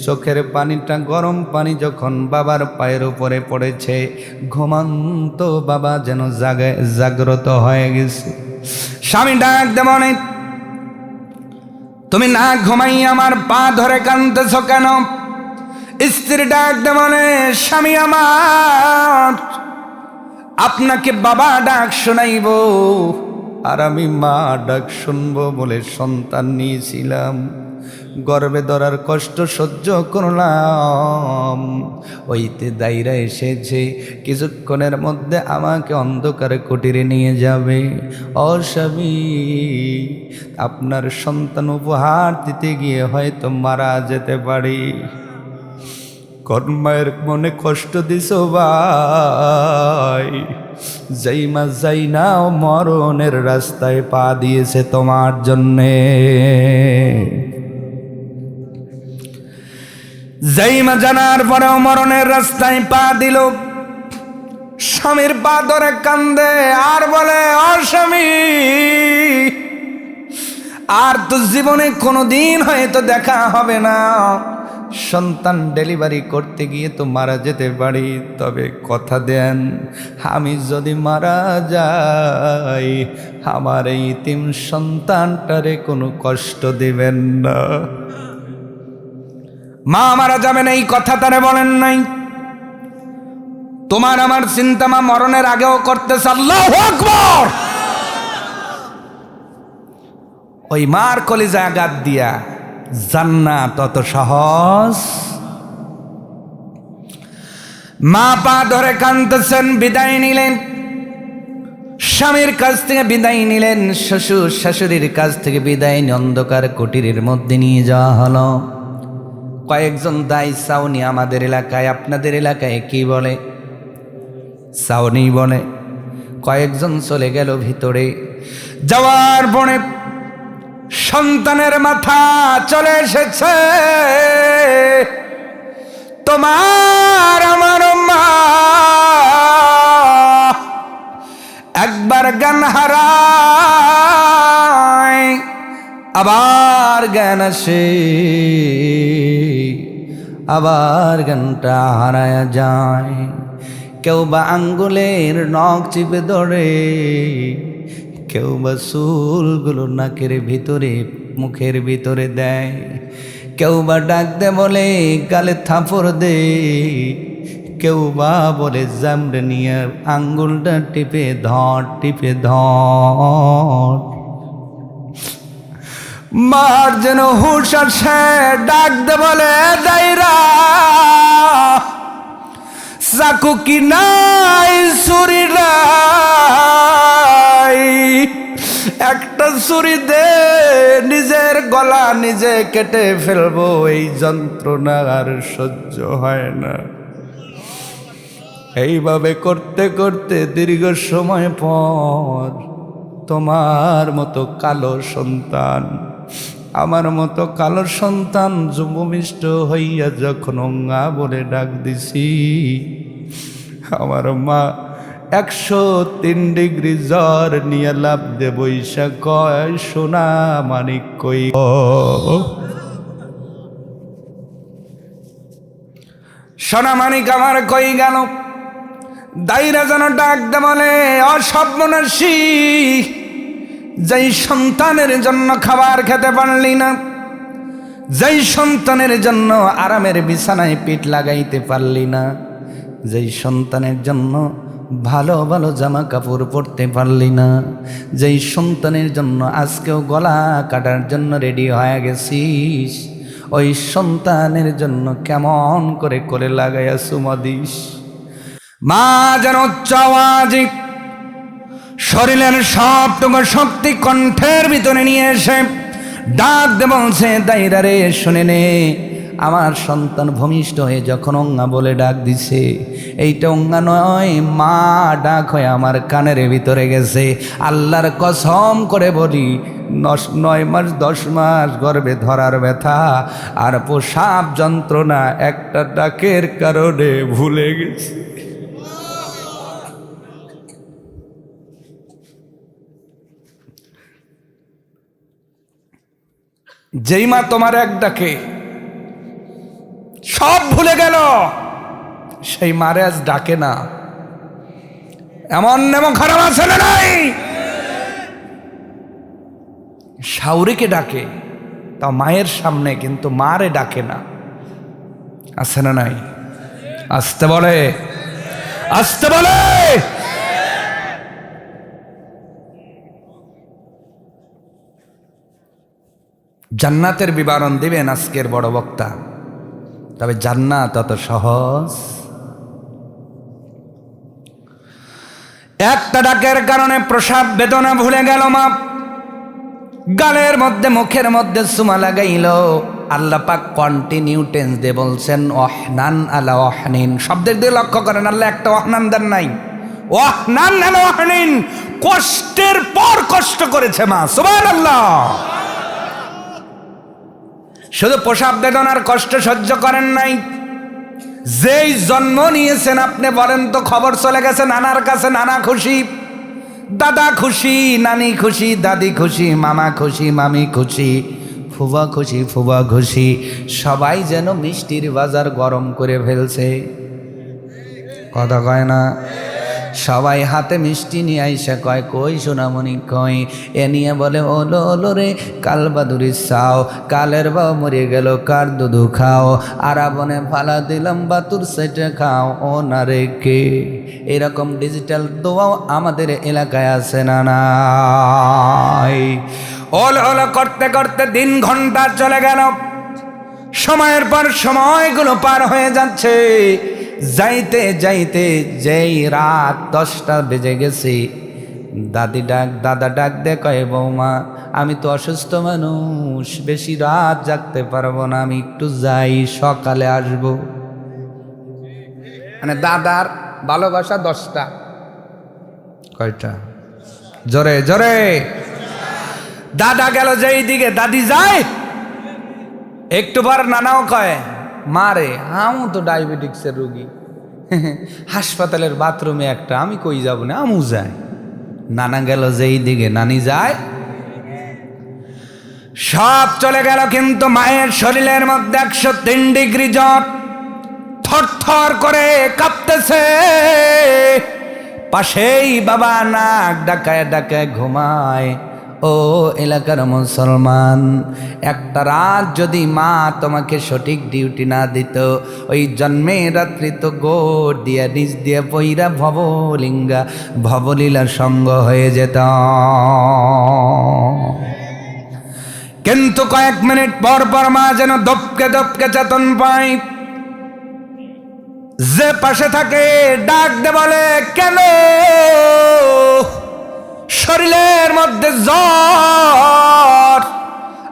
চোখের পানিটা গরম পানি যখন বাবার পায়ের উপরে পড়েছে, ঘুমন্ত বাবা যেন জাগ্রত হয়ে গেছে। স্বামী ডাক দেবনে, তুমি না ঘুমাই আমার পা ধরে কাঁদতেছ কেন? স্ত্রী ডাক দেবনে, স্বামী আমার আপনাকে বাবা ডাক শোনাইব, আর আমি মা ডাক শুনবো বলে সন্তান নিয়েছিলাম, গর্ভে ধরার কষ্ট সহ্য করলাম, ওইতে দাইরা এসেছে, কিছুক্ষণের মধ্যে আমাকে অন্ধকারে কুটিরে নিয়ে যাবে। ও স্বামী, আপনার সন্তান উপহার দিতে গিয়ে হয়তো মারা যেতে পারি। কর্মের মনে কষ্ট দিছ ভাই, যাই মা যাই না মরণের রাস্তায় পা দিয়েছে তোমার জন্যে। যাই মা জানার পরেও মরণের রাস্তায় পা দিল, স্বামীর পা ধরে কান্দে আর বলে, ও স্বামী, আর তো জীবনে কোনোদিন হয়তো দেখা হবে না, সন্তান ডেলিভারি করতে গিয়ে তো মারা যেতে পারি, তবে কথা দেন আমি যদি মারা যাই আমার এই তিন সন্তানটারে কোনো কষ্ট দিবেন না। মা মারা যাবেন এই কথা তারে বলেন নাই। তোমার আমার চিন্তা মা মরণের আগেও করতেছে। আল্লাহু আকবার। ওই মার কলিজা আঘাত দিয়া জান্নাত তত সহজ মা পা ধরে কাঁদতেছেন, বিদায় নিলেন। স্বামীর কাছ থেকে বিদায় নিলেন, শ্বশুর শাশুড়ির কাছ থেকে বিদায় নিয়ে অন্ধকার কুটিরের মধ্যে নিয়ে যাওয়া হলো। কয়েকজন দায় সাউনি আমাদের এলাকায়, আপনাদের এলাকায় কি বলে? সাউনি বলে। কয়েকজন চলে গেল ভিতরে। যাওয়ার পরে সন্তানের মাথা চলে এসেছে। তোমার আমার মা একবার জ্ঞান হারায়, আবার জ্ঞান আসে, আবার জ্ঞানটা হারায়া যায়। কেউ বা আঙ্গুলের নখ চিপে ধরে, কেউ বা চুলগুলো নাকের ভিতরে মুখের ভিতরে দেয়, কেউ বা ডাক দে বলে গালে থাপড় দে, কেউ বা বলে জামড়ে নিয়ে আঙ্গুলটা টিপে ধর, টিপে ধর। মার যেন হুশ আসে, ডাক দে বলে দাইরা চাকু কি নাই, ছুরি নাই, একটা ছুরি দে, নিজের গলা নিজে কেটে ফেলবো, এই যন্ত্রণা আর সহ্য হয় না। এইভাবে করতে করতে দীর্ঘ সময় পর তোমার মতো কালো সন্তান, আমার মতো কালো সন্তান যুবমিষ্ট হইয়া যখন অঙ্গা বলে ডাক দিছি, আমার মা 103 ডিগ্রি জ্বর নিয়ে লাভ দে বৈশা কয়, সোনা মানিক কই, সোনা মানিক আমার কই গেল? দাইরা যেন ডাক দে বলে, অসর্বনাশী, যেই সন্তানের জন্য খাবার খেতে পারলি না, যেই সন্তানের জন্য আরামের বিছানায় পিঠ লাগাইতে পারলি না, যেই সন্তানের জন্য ভালো ভালো জামা কাপড় পরতে পারলি না, যেই সন্তানের জন্য আজকেও গলা কাটার জন্য রেডি হয়ে গেছিস, ওই সন্তানের জন্য কেমন করে করে লাগাইয়া চুমা দিস। মা যেন উচ্চ আওয়াজে শরীরের সবটুকু শক্তি কণ্ঠের ভিতরে নিয়ে এসে ডাক দে বলছে, দাইরা রে শুনে নে, আমার সন্তান ভূমিষ্ঠ হয়ে যখন অঙ্গা বলে ডাক দিছে, এইটা অঙ্গা নয়, মা ডাক হয়ে আমার কানের ভিতরে গেছে। আল্লাহর কসম করে বলি, 9 মাস 10 মাস গর্ভে ধরার ব্যথা আর প্রসাব যন্ত্রণা একটা ডাকের কারণে ভুলে গেছে। যেই মা তোমার এক ডাকে সব ভুলে গেল, সেই মারে আজ ডাকে না। এমন এমন খারাপ আছে না নাই? শাউরিকে ডাকে, তা মায়ের সামনে, কিন্তু মারে ডাকে না। আছে না নাই? আসতে বলে, আসতে বলে। জান্নাতের বিবরণ দিবেন আজকের বড় বক্তা, তবে জান্নাত অত সহজ। একটা ডাকের কারণে প্রসাব বেদনা ভুলে গেল মা, গালের মধ্যে মুখের মধ্যে চুমা লাগাইল। আল্লাহ পাক কন্টিনিউ টেন্স দিয়ে বলছেন, ওহনান আলা ওহনিন। শব্দের দিয়ে লক্ষ্য করেন, আল্লাহ একটা ওহনান দেন নাই, ওহনান আলা ওহনিন, কষ্টের পর কষ্ট করেছে মা। সুবহানাল্লাহ। শুধু প্রসাব বেদনার কষ্ট সহ্য করেন নাই, যেই জন্ম নিয়েছেন আপনি বলেন তো, খবর চলে গেছে নানার কাছে, নানা খুশি, দাদা খুশি, নানি খুশি, দাদি খুশি, মামা খুশি, মামি খুশি, ফুবা খুশি, ফুবা খুশি, সবাই যেন মিষ্টির বাজার গরম করে ফেলছে। কথা কয় না? সবাই হাতে মিষ্টি নিয়ে আইসা কয়, কই সোনামণি কই? এ নিয়ে বলে, ওলো ওলো রে, কাল বাদুরি চাও, কালের বাও মরে গেল, কার দুধু খাও, আরাবনে ফালা দিলাম বাতুর সেটে খাও, ও না রে কে। এরকম ডিজিটাল দোয়াও আমাদের এলাকায় আছে না নাই? ওল ওলো করতে করতে দিন ঘন্টা চলে গেল, সময়ের পর সময়গুলো পার হয়ে যাচ্ছে। যাইতে যাইতে যেই রাত 10টা বেজে গেছে, দাদা ডাক দে কয়, বৌমা আমি তো অসুস্থ মানুষ, বেশি রাত জাগতে পারবো না, আমি একটু যাই, সকালে আসবো। মানে দাদার ভালোবাসা 10টা। কয়টা? জোরে জোরে। দাদা গেল যেই দিকে, দাদি যায় একটু পর নানাও কয়, মারে আমু তো ডায়াবেটিক্সের রোগী, হাসপাতালের বাথরুমে একটা, আমি কই যাব না, আমু যাই। নানা গেল যেই দিকে, নানি যায়, সব চলে গেল, কিন্তু মায়ের শরীরের মধ্যে 103 ডিগ্রি জ্বর, থরথর করে কাঁপতেছে। পাশেই বাবা নাক ডাকায় ডাকায় ঘুমায়। ও এলাকার মুসলমান, একটা রাত যদি মা তোমাকে সঠিক ডিউটি না দিত, ওই জন্মের রাত্রি তো গোড় দিয়ে নিজ দিয়ে পইরা ভবলীলার সঙ্গ হয়ে যেত। কিন্তু কয়েক মিনিট পর পর মা যেন দপকে দপকে চেতন পায়। যে পাশে থাকে ডাক দে বলে, কেন? শরীরের মধ্যে জ্বর,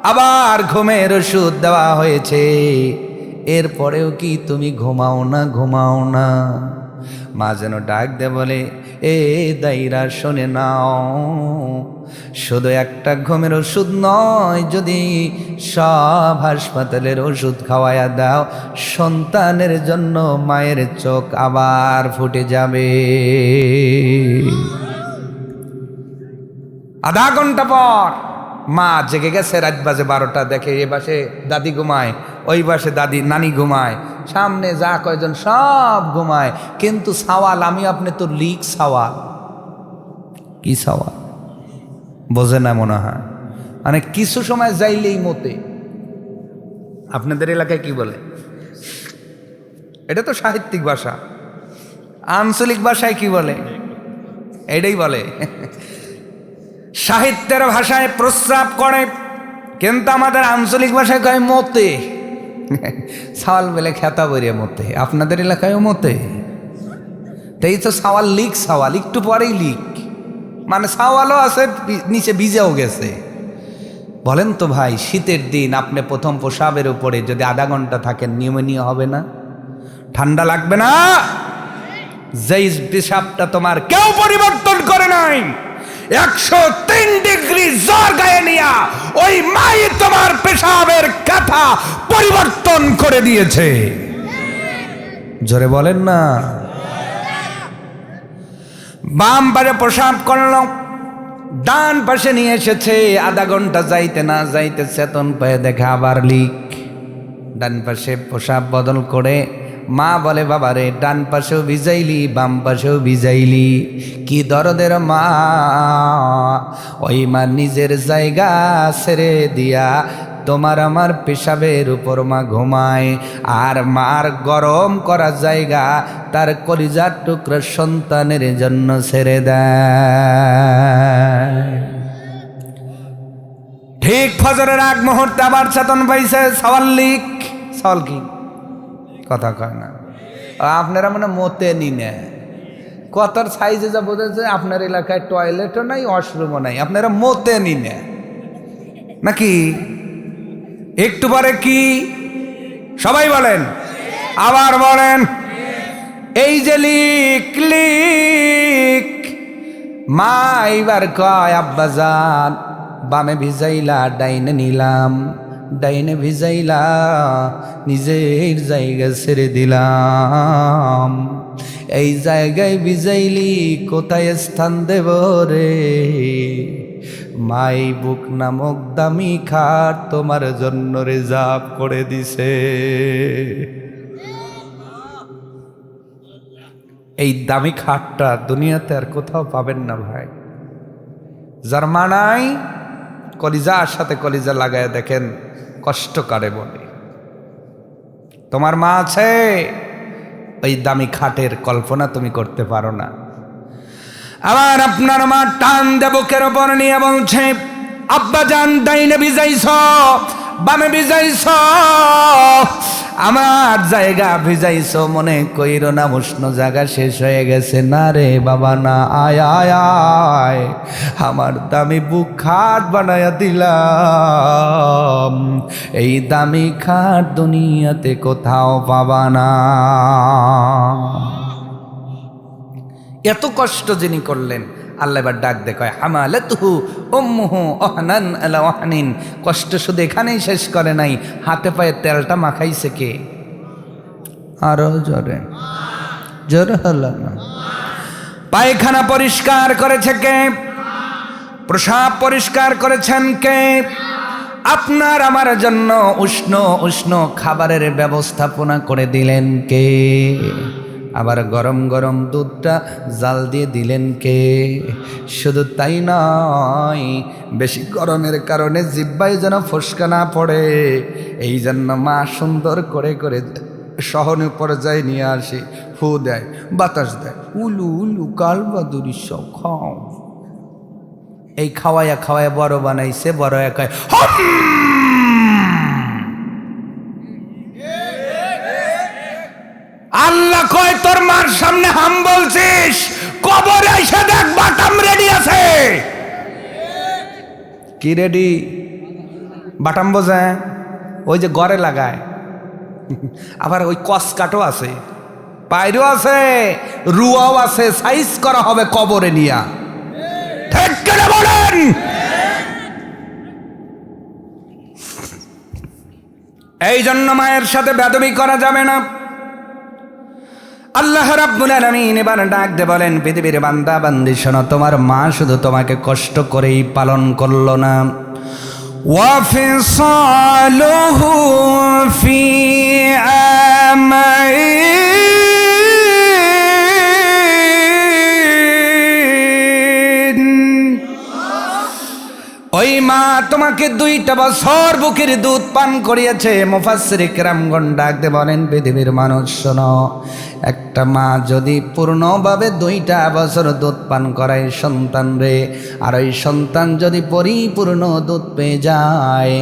আবার ঘুমের ওষুধ দেওয়া হয়েছে, এরপরেও কি তুমি ঘুমাও না? মা যেন ডাক দে বলে, এ দাইরা শোনে নাও, শুধু একটা ঘুমের ওষুধ নয়, যদি সব হাসপাতালের ওষুধ খাওয়ায়া দাও, সন্তানের জন্য মায়ের চোখ আবার ফুটে যাবে। আধা ঘন্টা পর মা জেগে গেছে, রাত বাজে 12টা, দেখে এ পাশে দাদি ঘুমায়, ওই পাশে নানি ঘুমায়, সামনে যা কয়জন সব ঘুমায়, কিন্তু সওয়াল আমি আপনি তো লিক সওয়াল। কি সওয়াল বোঝে না মনে হয়, মানে কিছু সময় যাইলেই মতে। আপনাদের এলাকায় কি বলে? এটা তো সাহিত্যিক ভাষা, আঞ্চলিক ভাষায় কি বলে? এটাই বলে। সাহিত্যের ভাষায় প্রস্রাব করে, কিন্তু আমাদের আঞ্চলিক ভাষায় কয় মতে। সাওয়াল বলে খেতা বইরে মতে, আপনাদের এলাকায়ও মতে। তাই তো সাওয়াল লিক, সাওয়াল একটু পরেই লিক, মানে সাওয়ালও আছে, নিচে ভিজেও গেছে। বলেন তো ভাই, শীতের দিন আপনি প্রথম প্রসাবের উপরে যদি আধা ঘন্টা থাকেন, নিউমোনিয়া হবে না? ঠান্ডা লাগবে না? যেই পেশাবটা তোমার কেউ পরিবর্তন করে নাই, 103 ডিগ্রি জ্বর গায়ে নিয়া ওই মাই তোমার পেশাবের কথা পরিবর্তন করে দিয়েছে। জোরে বলেন না। বাম পাশে প্রসাব করলো, ডান পাশে নিয়ে এসেছে, আধা ঘন্টা যাইতে না যাইতে চেতন পেয়ে দেখে আবার লিক। ডান পাশে প্রসাব বদল করে মা বলে, বাবা রে, ডান পাশেও ভিজাইলি, বাম পাশেও ভিজাইলি, কি দরদের মা। ওই মা নিজের জায়গা ছেড়ে দিয়া তোমার আমার পেশাবের উপর মা ঘুমায়, আর মার গরম করা জায়গা তার কলিজার টুকরা সন্তানের জন্য ছেড়ে দেয়। ঠিক ফজরের আগ মুহূর্তে আবার চেতন পাইছে, সওয়াল লিক। সওয়াল কি? কথা কয় না। আপনারা মানে মতে নি না, কতর সাইজে যা বোঝাচ্ছে, আপনার এলাকায় টয়লেটও নাই, ওয়াশরুমও নাই, আপনারা মতে নি না নাকি? একটু পরে কি সবাই বলেন, আবার বলেন, এই যে লিক লিক। মা এইবার কয়, আব্বা যান, বামে ভিজাইলা, ডাইনে নিলাম, ডাইনে ভিজাইলা, নিজের জায়গা ছেড়ে দিলাম, এই জায়গায় ভিজাইলি, কোথায় স্থান দেব রে? মাই বুক নামক দামি খাট তোমার জন্য রিজার্ভ করে দিছে। এই দামি খাটটা দুনিয়াতে আর কোথাও পাবেন না ভাই। যার মা নাই, কলিজার সাথে কলিজা লাগায় দেখেন, কষ্ট কারে বলে। তোমার মা আছে, ওই দামি খাটের কল্পনা তুমি করতে পারো না। আবার আপনার মা টান দে বুকের ওপর নিয়ে বলছে, আব্বা জান, ডাইনে ভিজাইছ, বামে ভিজাইছ, আমার জায়গা ভিজাইছো, মনে কইরো না উষ্ণ জায়গা শেষ হয়ে গেছে। না রে বাবা না, আয় আয় আয়, আমার দামি বুক খাট বানায়া দিলাম, এই দামি খাট দুনিয়াতে কোথাও পাবা না। এত কষ্ট যিনি করলেন, আল্লাহ এবার ডাক দেখায় হামালাতুহু উম্মুহু ওহনান আলা ওহনিন। কষ্ট শুধু এখানেই শেষ করে নাই, হাতে পায়ে তেলটা মাখাইছে কে? আরো জোরে, জোরে হলো না। পায়খানা পরিষ্কার করেছে কে? প্রসাব পরিষ্কার করেছেন কে? আপনার আমার জন্য উষ্ণ উষ্ণ খাবারের ব্যবস্থাপনা করে দিলেন কে? আবার গরম গরম দুধটা জাল দিয়ে দিলেন কে? শুধু তাই নয়, বেশি গরমের কারণে জিহ্বায় যেন ফোসকা না পড়ে, এই জন্য মা সুন্দর করে করে সহনে পর্যায়ে নিয়ে আসে, ফু দেয়, বাতাস দেয়, উলু উলু কাল বাদুরি সব খাও। এই খাওয়াইয়া খাওয়াইয়া বড় বানাইছে, বড় একাই আল্লাহ কয় তোর মার সামনে হাম বলছিস, কবরে এসে দেখ বাটাম রেডি আছে। কি রেডি? বাটাম বোঝে ওই যে গড়ে লাগায়, আবার ওই কসকাটও আছে, পায়রও আছে, রুয়াও আছে, সাইজ করা হবে কবরে নিয়া। ঠিক করে বলেন। এই জন্য মায়ের সাথে বেদবি করা যাবে না। আল্লাহ রাব্বুল আলামিন এবার ডাক দে বলেন, পৃথিবীর বান্দা বান্দি শোনো, তোমার মা শুধু তোমাকে কষ্ট করেই পালন করলো না, ওয়া ফিসালুহু ফি আমাইন, ওই মা তোমাকে 2টা বছর বুকের দুধ পান করিয়েছে। মুফাসসির কিরামগণ ডাক দে বলেন, পৃথিবীর মানুষ শোনো, একটা মা যদি পূর্ণভাবে 2টা বছর দুধ পান করায় সন্তান রে, আর ওই সন্তান যদি পরিপূর্ণ দুধ পেয়ে যায়,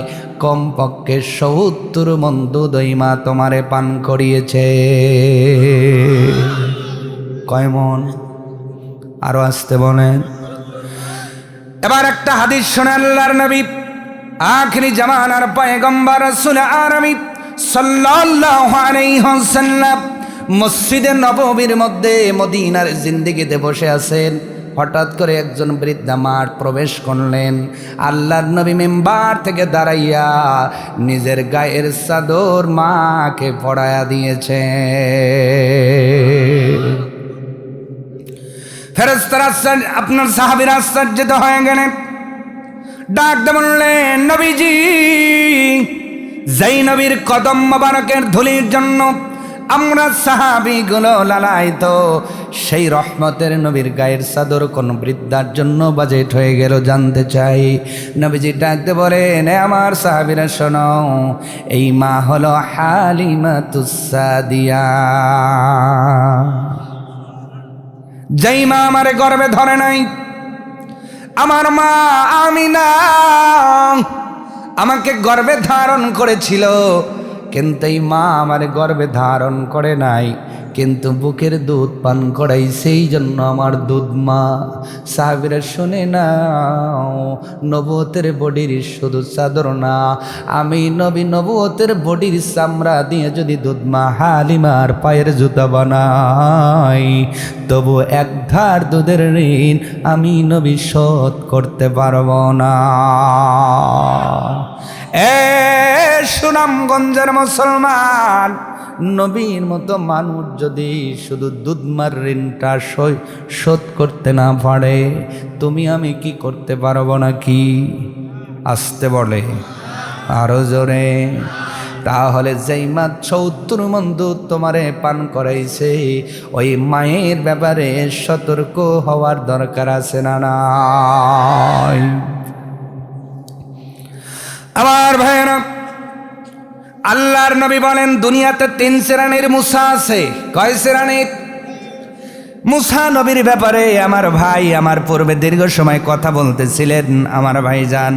কমপক্ষে 70 মণ দুধ ওই মা তোমারে পান করিয়েছে। কয় মণ? আরো আসতে বলেন। এবার একটা হাদিস শুনে আল্লাহর নবী আখিরি জামানার পয়গম্বর রাসূল আরবি সাল্লাল্লাহু আলাইহি ওয়াসাল্লাম মসজিদে নববীর মধ্যে মদিনার জিন্দেগিতে বসে আছেন। হঠাৎ করে একজন বৃদ্ধা মাঠ প্রবেশ করলেন। আল্লাহর নবী মিম্বার থেকে দাঁড়াইয়া নিজের গায়ের চাদর মাকে পরাইয়া দিয়েছে। ফেরেশতারা আপনার সাহাবীরা আশ্চর্যিত হয়ে গেলেন, ডাক দিয়ে বললেন, নবীজি, যেই নবীর কদম মোবারকের ধুলির জন্য আমরা সাহাবীগুলো লালায়িত, সেই রহমতের নবীর গায়ের চাদর কোন বৃদ্ধার জন্য বাজেট হয়ে গেল জানতে চাই। নবীজি ডাক দিয়ে বলেন, আমার সাহাবীরা শোনো, এই মা হলো হালিমাতুস সাদিয়া। যেই মা আমারে গর্ভে ধরে নাই, আমার মা আমিনা আমাকে গর্ভে ধারণ করেছিল, কিন্তু এই মা আমার গর্ভে ধারণ করে নাই, কিন্তু বুকের দুধ পান করাই, সেই জন্য আমার দুধ মা। সাহাবীরা শুনে নাও, নবুয়তের বডির শুধু চাদর না, আমি নবী নবুয়তের বডির চামড়া দিয়ে যদি দুধ মা হালিমার পায়ের জুতা বানাই, তবু এক ধার দুধের ঋণ আমি নবী শোধ করতে পারবো না। সুনামগঞ্জের মুসলমান, নবীর মতো মানুষ যদি শুধু দুধমার ঋণটা শোধ করতে না পারে, তুমি আমি কি করতে পারবো নাকি? আসতে বলে আরো জোরে। তাহলে যেই মা 70 মণ দুধ তোমারে পান করাইছে, ওই মায়ের ব্যাপারে সতর্ক হওয়ার দরকার আছে না নাই? আমার ভাইয়েরা, আল্লাহর নবী বলেন, দুনিয়াতে 3 শ্রেণীর মুসা আছে। কয় শ্রেণীর? মুসা নবীর ব্যাপারে আমার ভাই আমার পূর্বে দীর্ঘ সময় কথা বলতেছিলেন। আমার ভাইজান,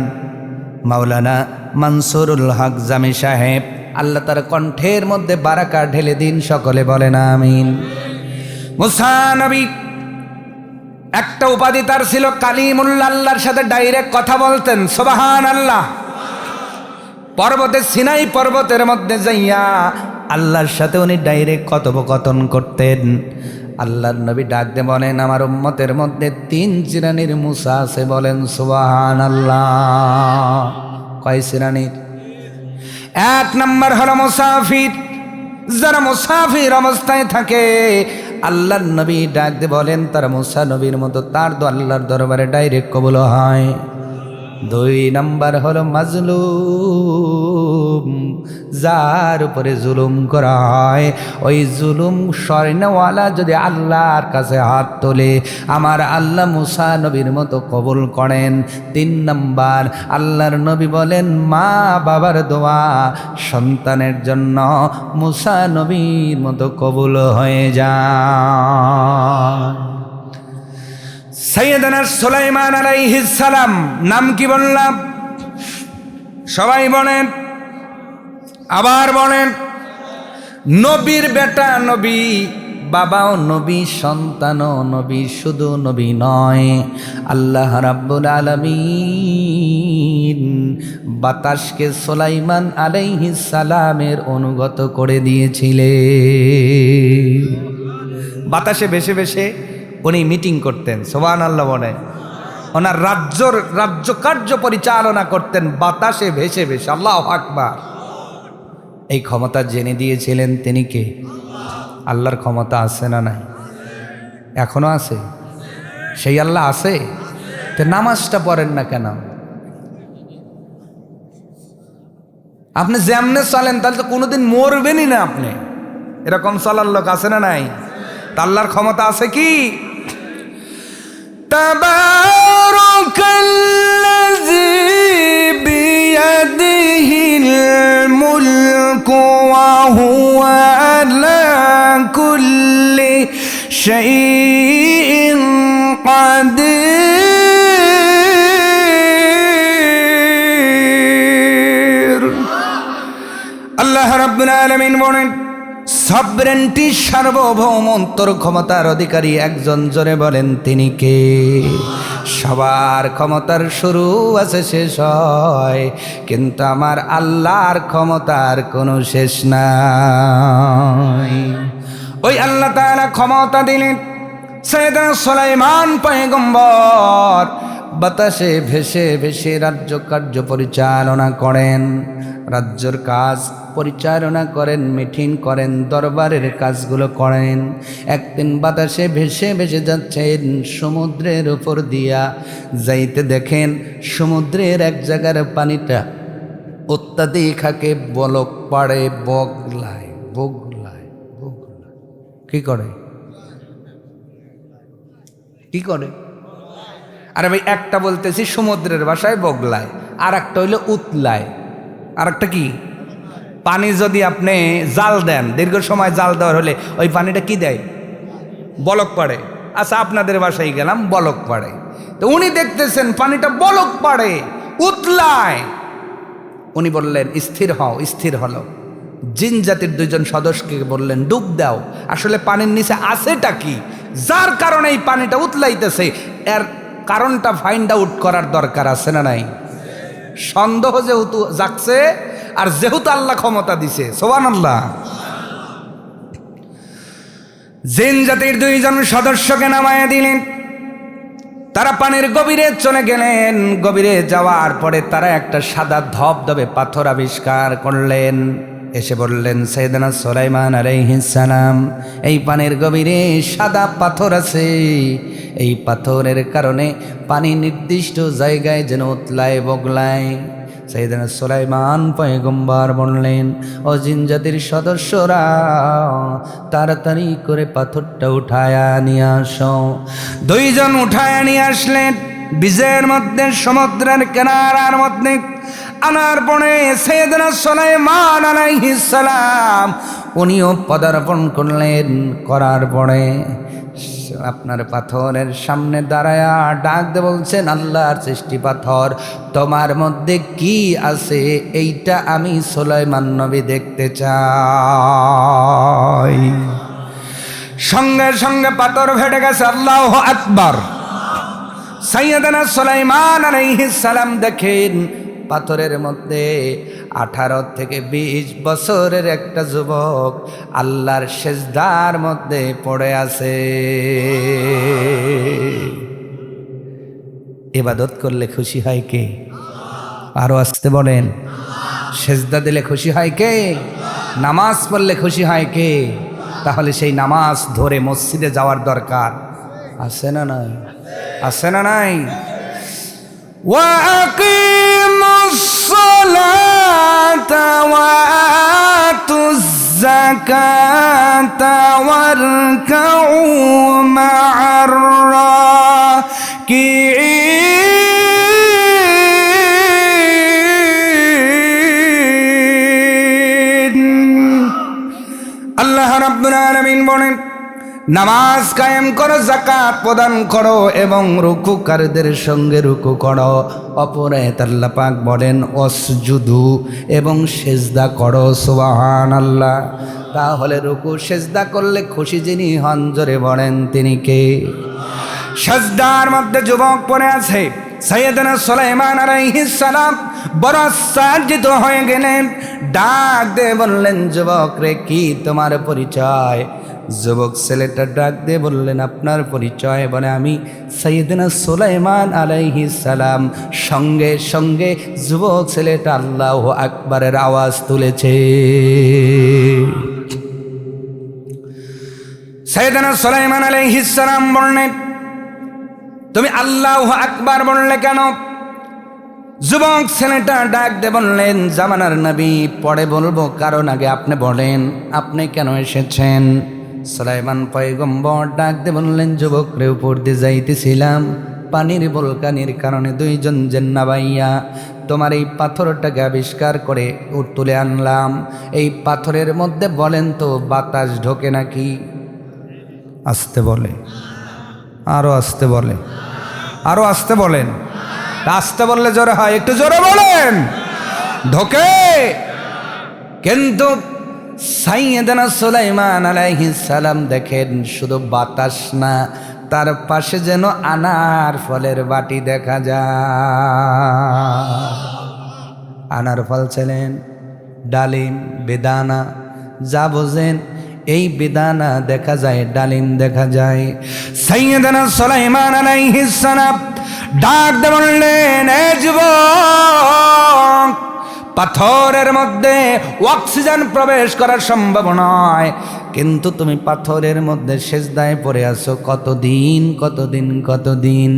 মাওলানা মানসুরুল হক জামি সাহেব, আল্লাহ তার কণ্ঠের মধ্যে বারাকা ঢেলে দিন, সকলে বলেন আমিন। মুসা নবী একটা উপাধি তার ছিল কালিমুল্লাহ, আল্লাহর সাথে ডাইরেক্ট কথা বলতেন, সুবহানাল্লাহ। পর্বতে সিনাই পর্বতের মধ্যে যাইয়া আল্লাহর সাথে উনি ডাইরেক্ট কথোপকথন করতেন। আল্লাহর নবী ডাক দিয়ে বলেন, আমার উম্মতের মধ্যে 3 শ্রেণীর মুসা আছে, বলেন সুবহানাল্লাহ। কয় শ্রেণীর? 1 নম্বর হলো মুসাফির, যারা মুসাফির অবস্থায় থাকে আল্লাহর নবী ডাক দিয়ে বলেন তারা মুসা নবীর মতো, তার তো আল্লাহর দরবারে ডাইরেক্ট কবুল হয়। 2 নম্বর হলো মাজলুম, যার উপরে জুলুম করা হয়, ওই জুলুম সরানোওয়ালা যদি আল্লাহর কাছে হাত তোলে আমার আল্লাহ মুসা নবীর মতো কবুল করেন। 3 নম্বর আল্লাহর নবী বলেন মা বাবার দোয়া সন্তানের জন্য মুসা নবীর মতো কবুল হয়ে যায়। সাইয়েদনা সুলাইমান আলাইহিস সালাম, নাম কি বললাম? সবাই বলেন, আবার বলেন। নবীর বেটা নবী, বাবাও নবী, সন্তানও নবী, শুধু নবী নয়, আল্লাহ রাব্বুল আলামিন বাতাসকে সুলাইমান আলাইহিস সালামের অনুগত করে দিয়েছিলেন। বাতাসে ভেসে ভেসে উনি মিটিং করতেন, সুবহানাল্লাহ বলেন। ওনার রাজ্য কার্য পরিচালনা করতেন বাতাসে ভেসে ভেসে, আল্লাহু আকবার। এই ক্ষমতা জেনে দিয়েছিলেন তিনি কে? আল্লাহর ক্ষমতা আছে না নাই? এখনো আছে? সেই আল্লাহ আছে, তো নামাজটা পড়েন না কেন? আপনি যেমনে চলেন তাহলে তো কোনোদিন মরবেনই না আপনি। এরকম চলার লোক আছে না নাই? তা আল্লাহর ক্ষমতা আছে কি? তাবারাকাল্লাযী বিয়াদিহিল মুলকু ওয়া হুয়া আলা কুল্লি শাইইন কাদির। আল্লাহ রাব্বুল আলামিন বলেন, সবরেন্টি, সার্বভৌমত্বর ক্ষমতার অধিকারী একজন, জোরে বলেন তিনি কে? সবার ক্ষমতার শুরু আছে, শেষ হয়, কিন্তু আমার আল্লাহর ক্ষমতার কোনো শেষ নাই। ওই আল্লাহ তাআলা ক্ষমতা দিলেন সাইয়েদনা সুলাইমান পয়গম্বর, বাতাসে ভেসে ভেসে রাজ্য কার্য পরিচালনা করেন, রাজ্যের কাজ পরিচালনা করেন, মিটিং করেন, দরবারের কাজগুলো করেন। একদিন বাতাসে ভেসে ভেসে যাচ্ছেন, সমুদ্রের উপর দিয়া যাইতে দেখেন সমুদ্রের এক জায়গার পানিটা অত্যাধিক হাকে বলক পাড়ে, বগলায় বগলায় বগলায়। কি করে? কি করে? আরে ভাই, একটা বলতেছি সমুদ্রের ভাষায় বগলায়, আর একটা হইলো উতলায়, আর একটা কি? পানি যদি আপনি জাল দেন, দীর্ঘ সময় জাল দেওয়ার হলে ওই পানিটা কি দেয়? বলক পাড়ে। আচ্ছা, আপনাদের বাসায় গেলাম, বলক পাড়ে। তো উনি দেখতেছেন পানিটা বলক পাড়ে, উতলায়। উনি বললেন স্থির হও, স্থির হলো। জিন জাতির 2 জন সদস্যকে বললেন ডুব দাও, আসলে পানির নিচে আছেটা কি, যার কারণে এই পানিটা উতলাইতেছে, এর কারণটা ফাইন্ড আউট করার দরকার আছে না নাই? সন্দেহ যেহেতু জাগছে, আর যেহেতু আল্লাহ ক্ষমতা দিছে, সুবহানাল্লাহ। জিন জাতির 2 জন সদস্যকে নামায়া দিলেন, তারা পানির গভীরে চলে গেলেন। গভীরে যাওয়ার পরে তারা একটা সাদা ধবধবে পাথর আবিষ্কার করলেন। এসে বললেন সাইয়েদনা সুলাইমান আলাইহিস সালাম, এই পানির গভীরে সাদা পাথর আছে, এই পাথরের কারণে পানি নির্দিষ্ট জায়গায় যেন উতলায় বগলায়। সাইয়েদনা সুলাইমান পয়গম্বর বললেন, ও জিন জাতির সদস্যরা, তাড়াতাড়ি করে পাথরটা উঠায়া নিয়ে আসো। 2 জন উঠায়া নিয়ে আসলেন, বীজের মধ্যে, সমুদ্রের কিনারার মধ্যে আনার পরে সাইয়েদনা সুলাইমান আলাইহিস সালাম উনিও পদার্পণ করলেন। করার পরে আপনার পাথরের সামনে দাঁড়ায়া ডাক দিয়ে বলছেন, আল্লাহর সৃষ্টি পাথর, তোমার মধ্যে কি আছে এইটা আমি সুলাইমান নবী দেখতে চাই। সঙ্গে সঙ্গে পাথর ফেটে গেছে। আল্লাহু আকবার। সাইয়েদনা সুলাইমান আলাইহিস সালাম দেখেন পাথরের মধ্যে 18 থেকে 20 বছরের একটা যুবক আল্লাহর সেজদার মধ্যে পড়ে আছে। ইবাদত করলে খুশি হয় কে? আরো আসতে বলেন। সেজদা দিলে খুশি হয় কে? নামাজ পড়লে খুশি হয় কে? তাহলে সেই নামাজ ধরে মসজিদে যাওয়ার দরকার আছে না নাই? আছে না নাই? ওয়াকিমুস সালাতা ওয়া আতুজ যাকাতা ওয়ারকাউ মা'আর রাকিঈন। আল্লাহ রাব্বুল আলামিন বলেন, নামাজ কায়েম করো, যাকাত প্রদান করো এবং রুকুকারীদের সঙ্গে রুকু করো। অপরে আল্লাহ পাক বলেন ওয়াসজুদু, এবং সেজদা করো। সুবহানাল্লাহ। তাহলে রুকু সেজদা করলে খুশি যিনি হন, জোরে বলেন তিনি কে? সেজদার মধ্যে যুবক পড়ে আছে। সাইয়েদনা সুলাইমান আলাইহিস সালাম বড় আশ্চর্যিত হয়ে গেলেন। ডাক দিয়ে বললেন, যুবক রে, কি তোমার পরিচয়? যুবক ছেলেটা ডাক দিয়ে বললেন, আপনার পরিচয়? বলে, আমি সাইয়েদনা সুলাইমান আলাইহিস সালাম। সঙ্গে সঙ্গে যুবক ছেলেটা আল্লাহু আকবারের আওয়াজ তুলেছে। সাইয়েদনা সুলাইমান আলাইহিস সালাম বললেন, তুমি আল্লাহু আকবার বললে কেন? যুবক ছেলেটা ডাক দিয়ে বললেন, জামানার নবী, পরে বলবো, কারণ আগে আপনি বলেন আপনি কেন এসেছেন? সুলাইমান পয়গম্বর ডাক দিয়ে বললেন, যুবকরে, উপর দিয়ে যাইতেছিলাম, পানির বলকানির কারণে দুইজন জেন্না বাইয়া তোমার এই পাথরটাকে আবিষ্কার করে তুলে আনলাম। এই পাথরের মধ্যে বলেন তো বাতাস ঢোকে নাকি? আসতে বলে, আরো আসতে বলে, আরো আসতে বলেন। আসতে বললে জোরে হয়, একটু জোরে বলেন। ঢোকে। কিন্তু সাইয়েদনা সুলাইমান আলাইহিস সালাম দেখেন শুধু বাতাস না, তার পাশে যেন আনার ফলের বাটি দেখা যায়। আনার ফল ছিলেন ডালিম, বেদানা, যা বোঝেন এই বেদানা দেখা যায়, ডালিম দেখা যায়। সাইয়েদনা সুলাইমান আলাইহিস সালাম ডাক দিয়ে বললেন, এ যুবক, পাথরের মধ্যে অক্সিজেন প্রবেশ করা সম্ভব নয়, কিন্তু তুমি পাথরের মধ্যে সেজদায় পড়ে আছো কতদিন কতদিন কতদিন?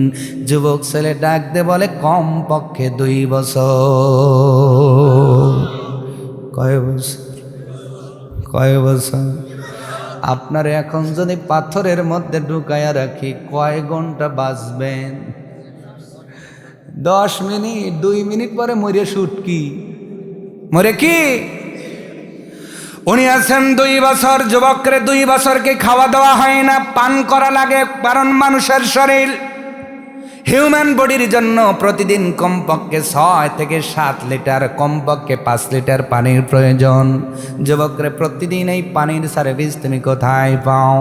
যুবক ছেলে ডাক দিয়ে বলে, কম পক্ষে 2 বছর। কয় বছর? কয় বছর? আপনার এখন যদি পাথরের মধ্যে ঢুকায়া রাখি, কয় ঘন্টা বাঁচবেন? 10 মিনিট, 2 মিনিট পরে মরে শুটকি, মরে কি? উনি আছেন 2 বছর। যুবকরে 2 বছরকে খাওয়া দাওয়া হয় না, পান করা লাগে, কারণ মানুষের শরীর, হিউম্যান বডির জন্য প্রতিদিন কমপক্ষে 6 থেকে 7 লিটার, কমপক্ষে 5 লিটার পানির প্রয়োজন। যুবকরে প্রতিদিন এই পানির সার্ভিস তুমি কোথায় পাও?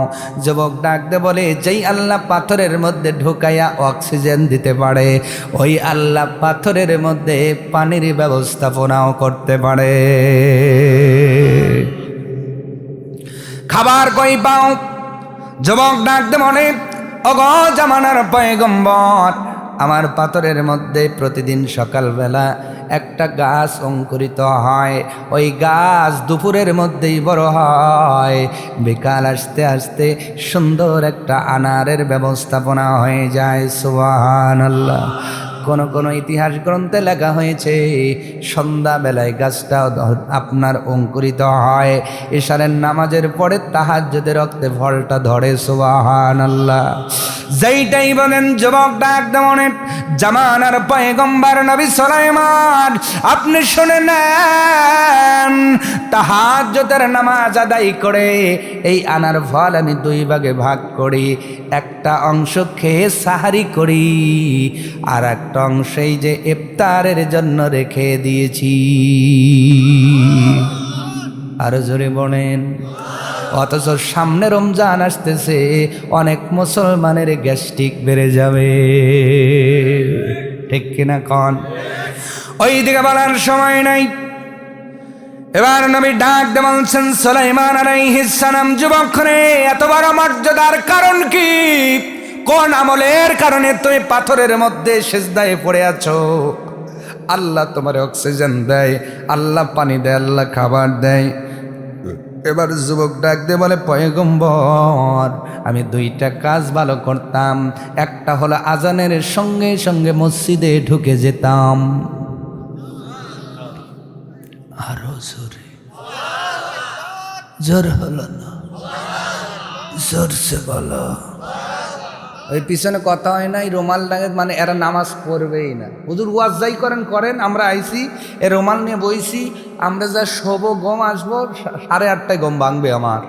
যুবক ডাকতে বলে, যেই আল্লাহ পাথরের মধ্যে ঢুকাইয়া অক্সিজেন দিতে পারে, ওই আল্লাহ পাথরের মধ্যে পানির ব্যবস্থাপনাও করতে পারে। খাবার কই পাও? যুবক ডাকতে বলে, ওগো জামানার পয়গম্বর, আমার পাথরের মধ্যে প্রতিদিন সকালবেলা একটা গাছ অঙ্কুরিত হয়, ওই গাছ দুপুরের মধ্যেই বড় হয়, বিকাল আসতে আসতে সুন্দর একটা আনারের ব্যবস্থাপনা হয়ে যায়। সুবহানাল্লাহ। কোন ইতিহাস গ্রন্থে লেখা হয়েছে সন্ধ্যাবেলায় গাছটা আপনার অঙ্কুরিত হয়, এশারের নামাজের পরে তাহাজ্জুদের রক্তে ফলটা ধরে। সুবহানাল্লাহ। যেইটাই বলেন যুবক ডাক দেমনে জামানার পয়গম্বর নবী সুলাইমান, আপনি শুনে নেন, তাহাজ্জুদের নামাজ আদায় করে এই আনার ফল আমি 2 ভাগে ভাগ করি, একটা অংশ খেয়ে সাহারি করি, আর একটা অংশেই যে ইফতারের জন্য রেখে দিয়েছি। আরো জোরে বলেন। অথচ সামনে রমজান আসতেছে, অনেক মুসলমানের গ্যাস্ট্রিক বেড়ে যাবে, ঠিক কিনা কন? ওই দিকে বলার সময় নাই। এবার নবী ডাক দিয়ে বলছেন, সুলাইমান আলাইহিস সালাম, যুবক রে, এত বড় মর্যাদার কারণ কি? কোন আমলের কারণে তুমি পাথরের মধ্যে সিজদায় পড়ে আছো? আল্লাহ তোমার অক্সিজেন দেয়, আল্লাহ পানি দেয়, আল্লাহ খাবার দেয়। এবার যুবক ডাক দিয়ে বলে, পয়গম্বর, আমি 2টা কাজ ভালো করতাম। একটা হলো আজানের সঙ্গে সঙ্গে মসজিদে ঢুকে যেতাম। আরো জোরে, জোর হলো না, জোরসে বলো। ওই পিছনে কথা হয় নাই, রুমাল লাগে, মানে এরা নামাজ পড়বেই না। হুজুর ওয়াজ যাই করেন, আমরা আইছি এ রুমাল নিয়ে বইছি, আমরা যা শোবো, গম আসবো 8:30টায় গম ভাঙবে আমার।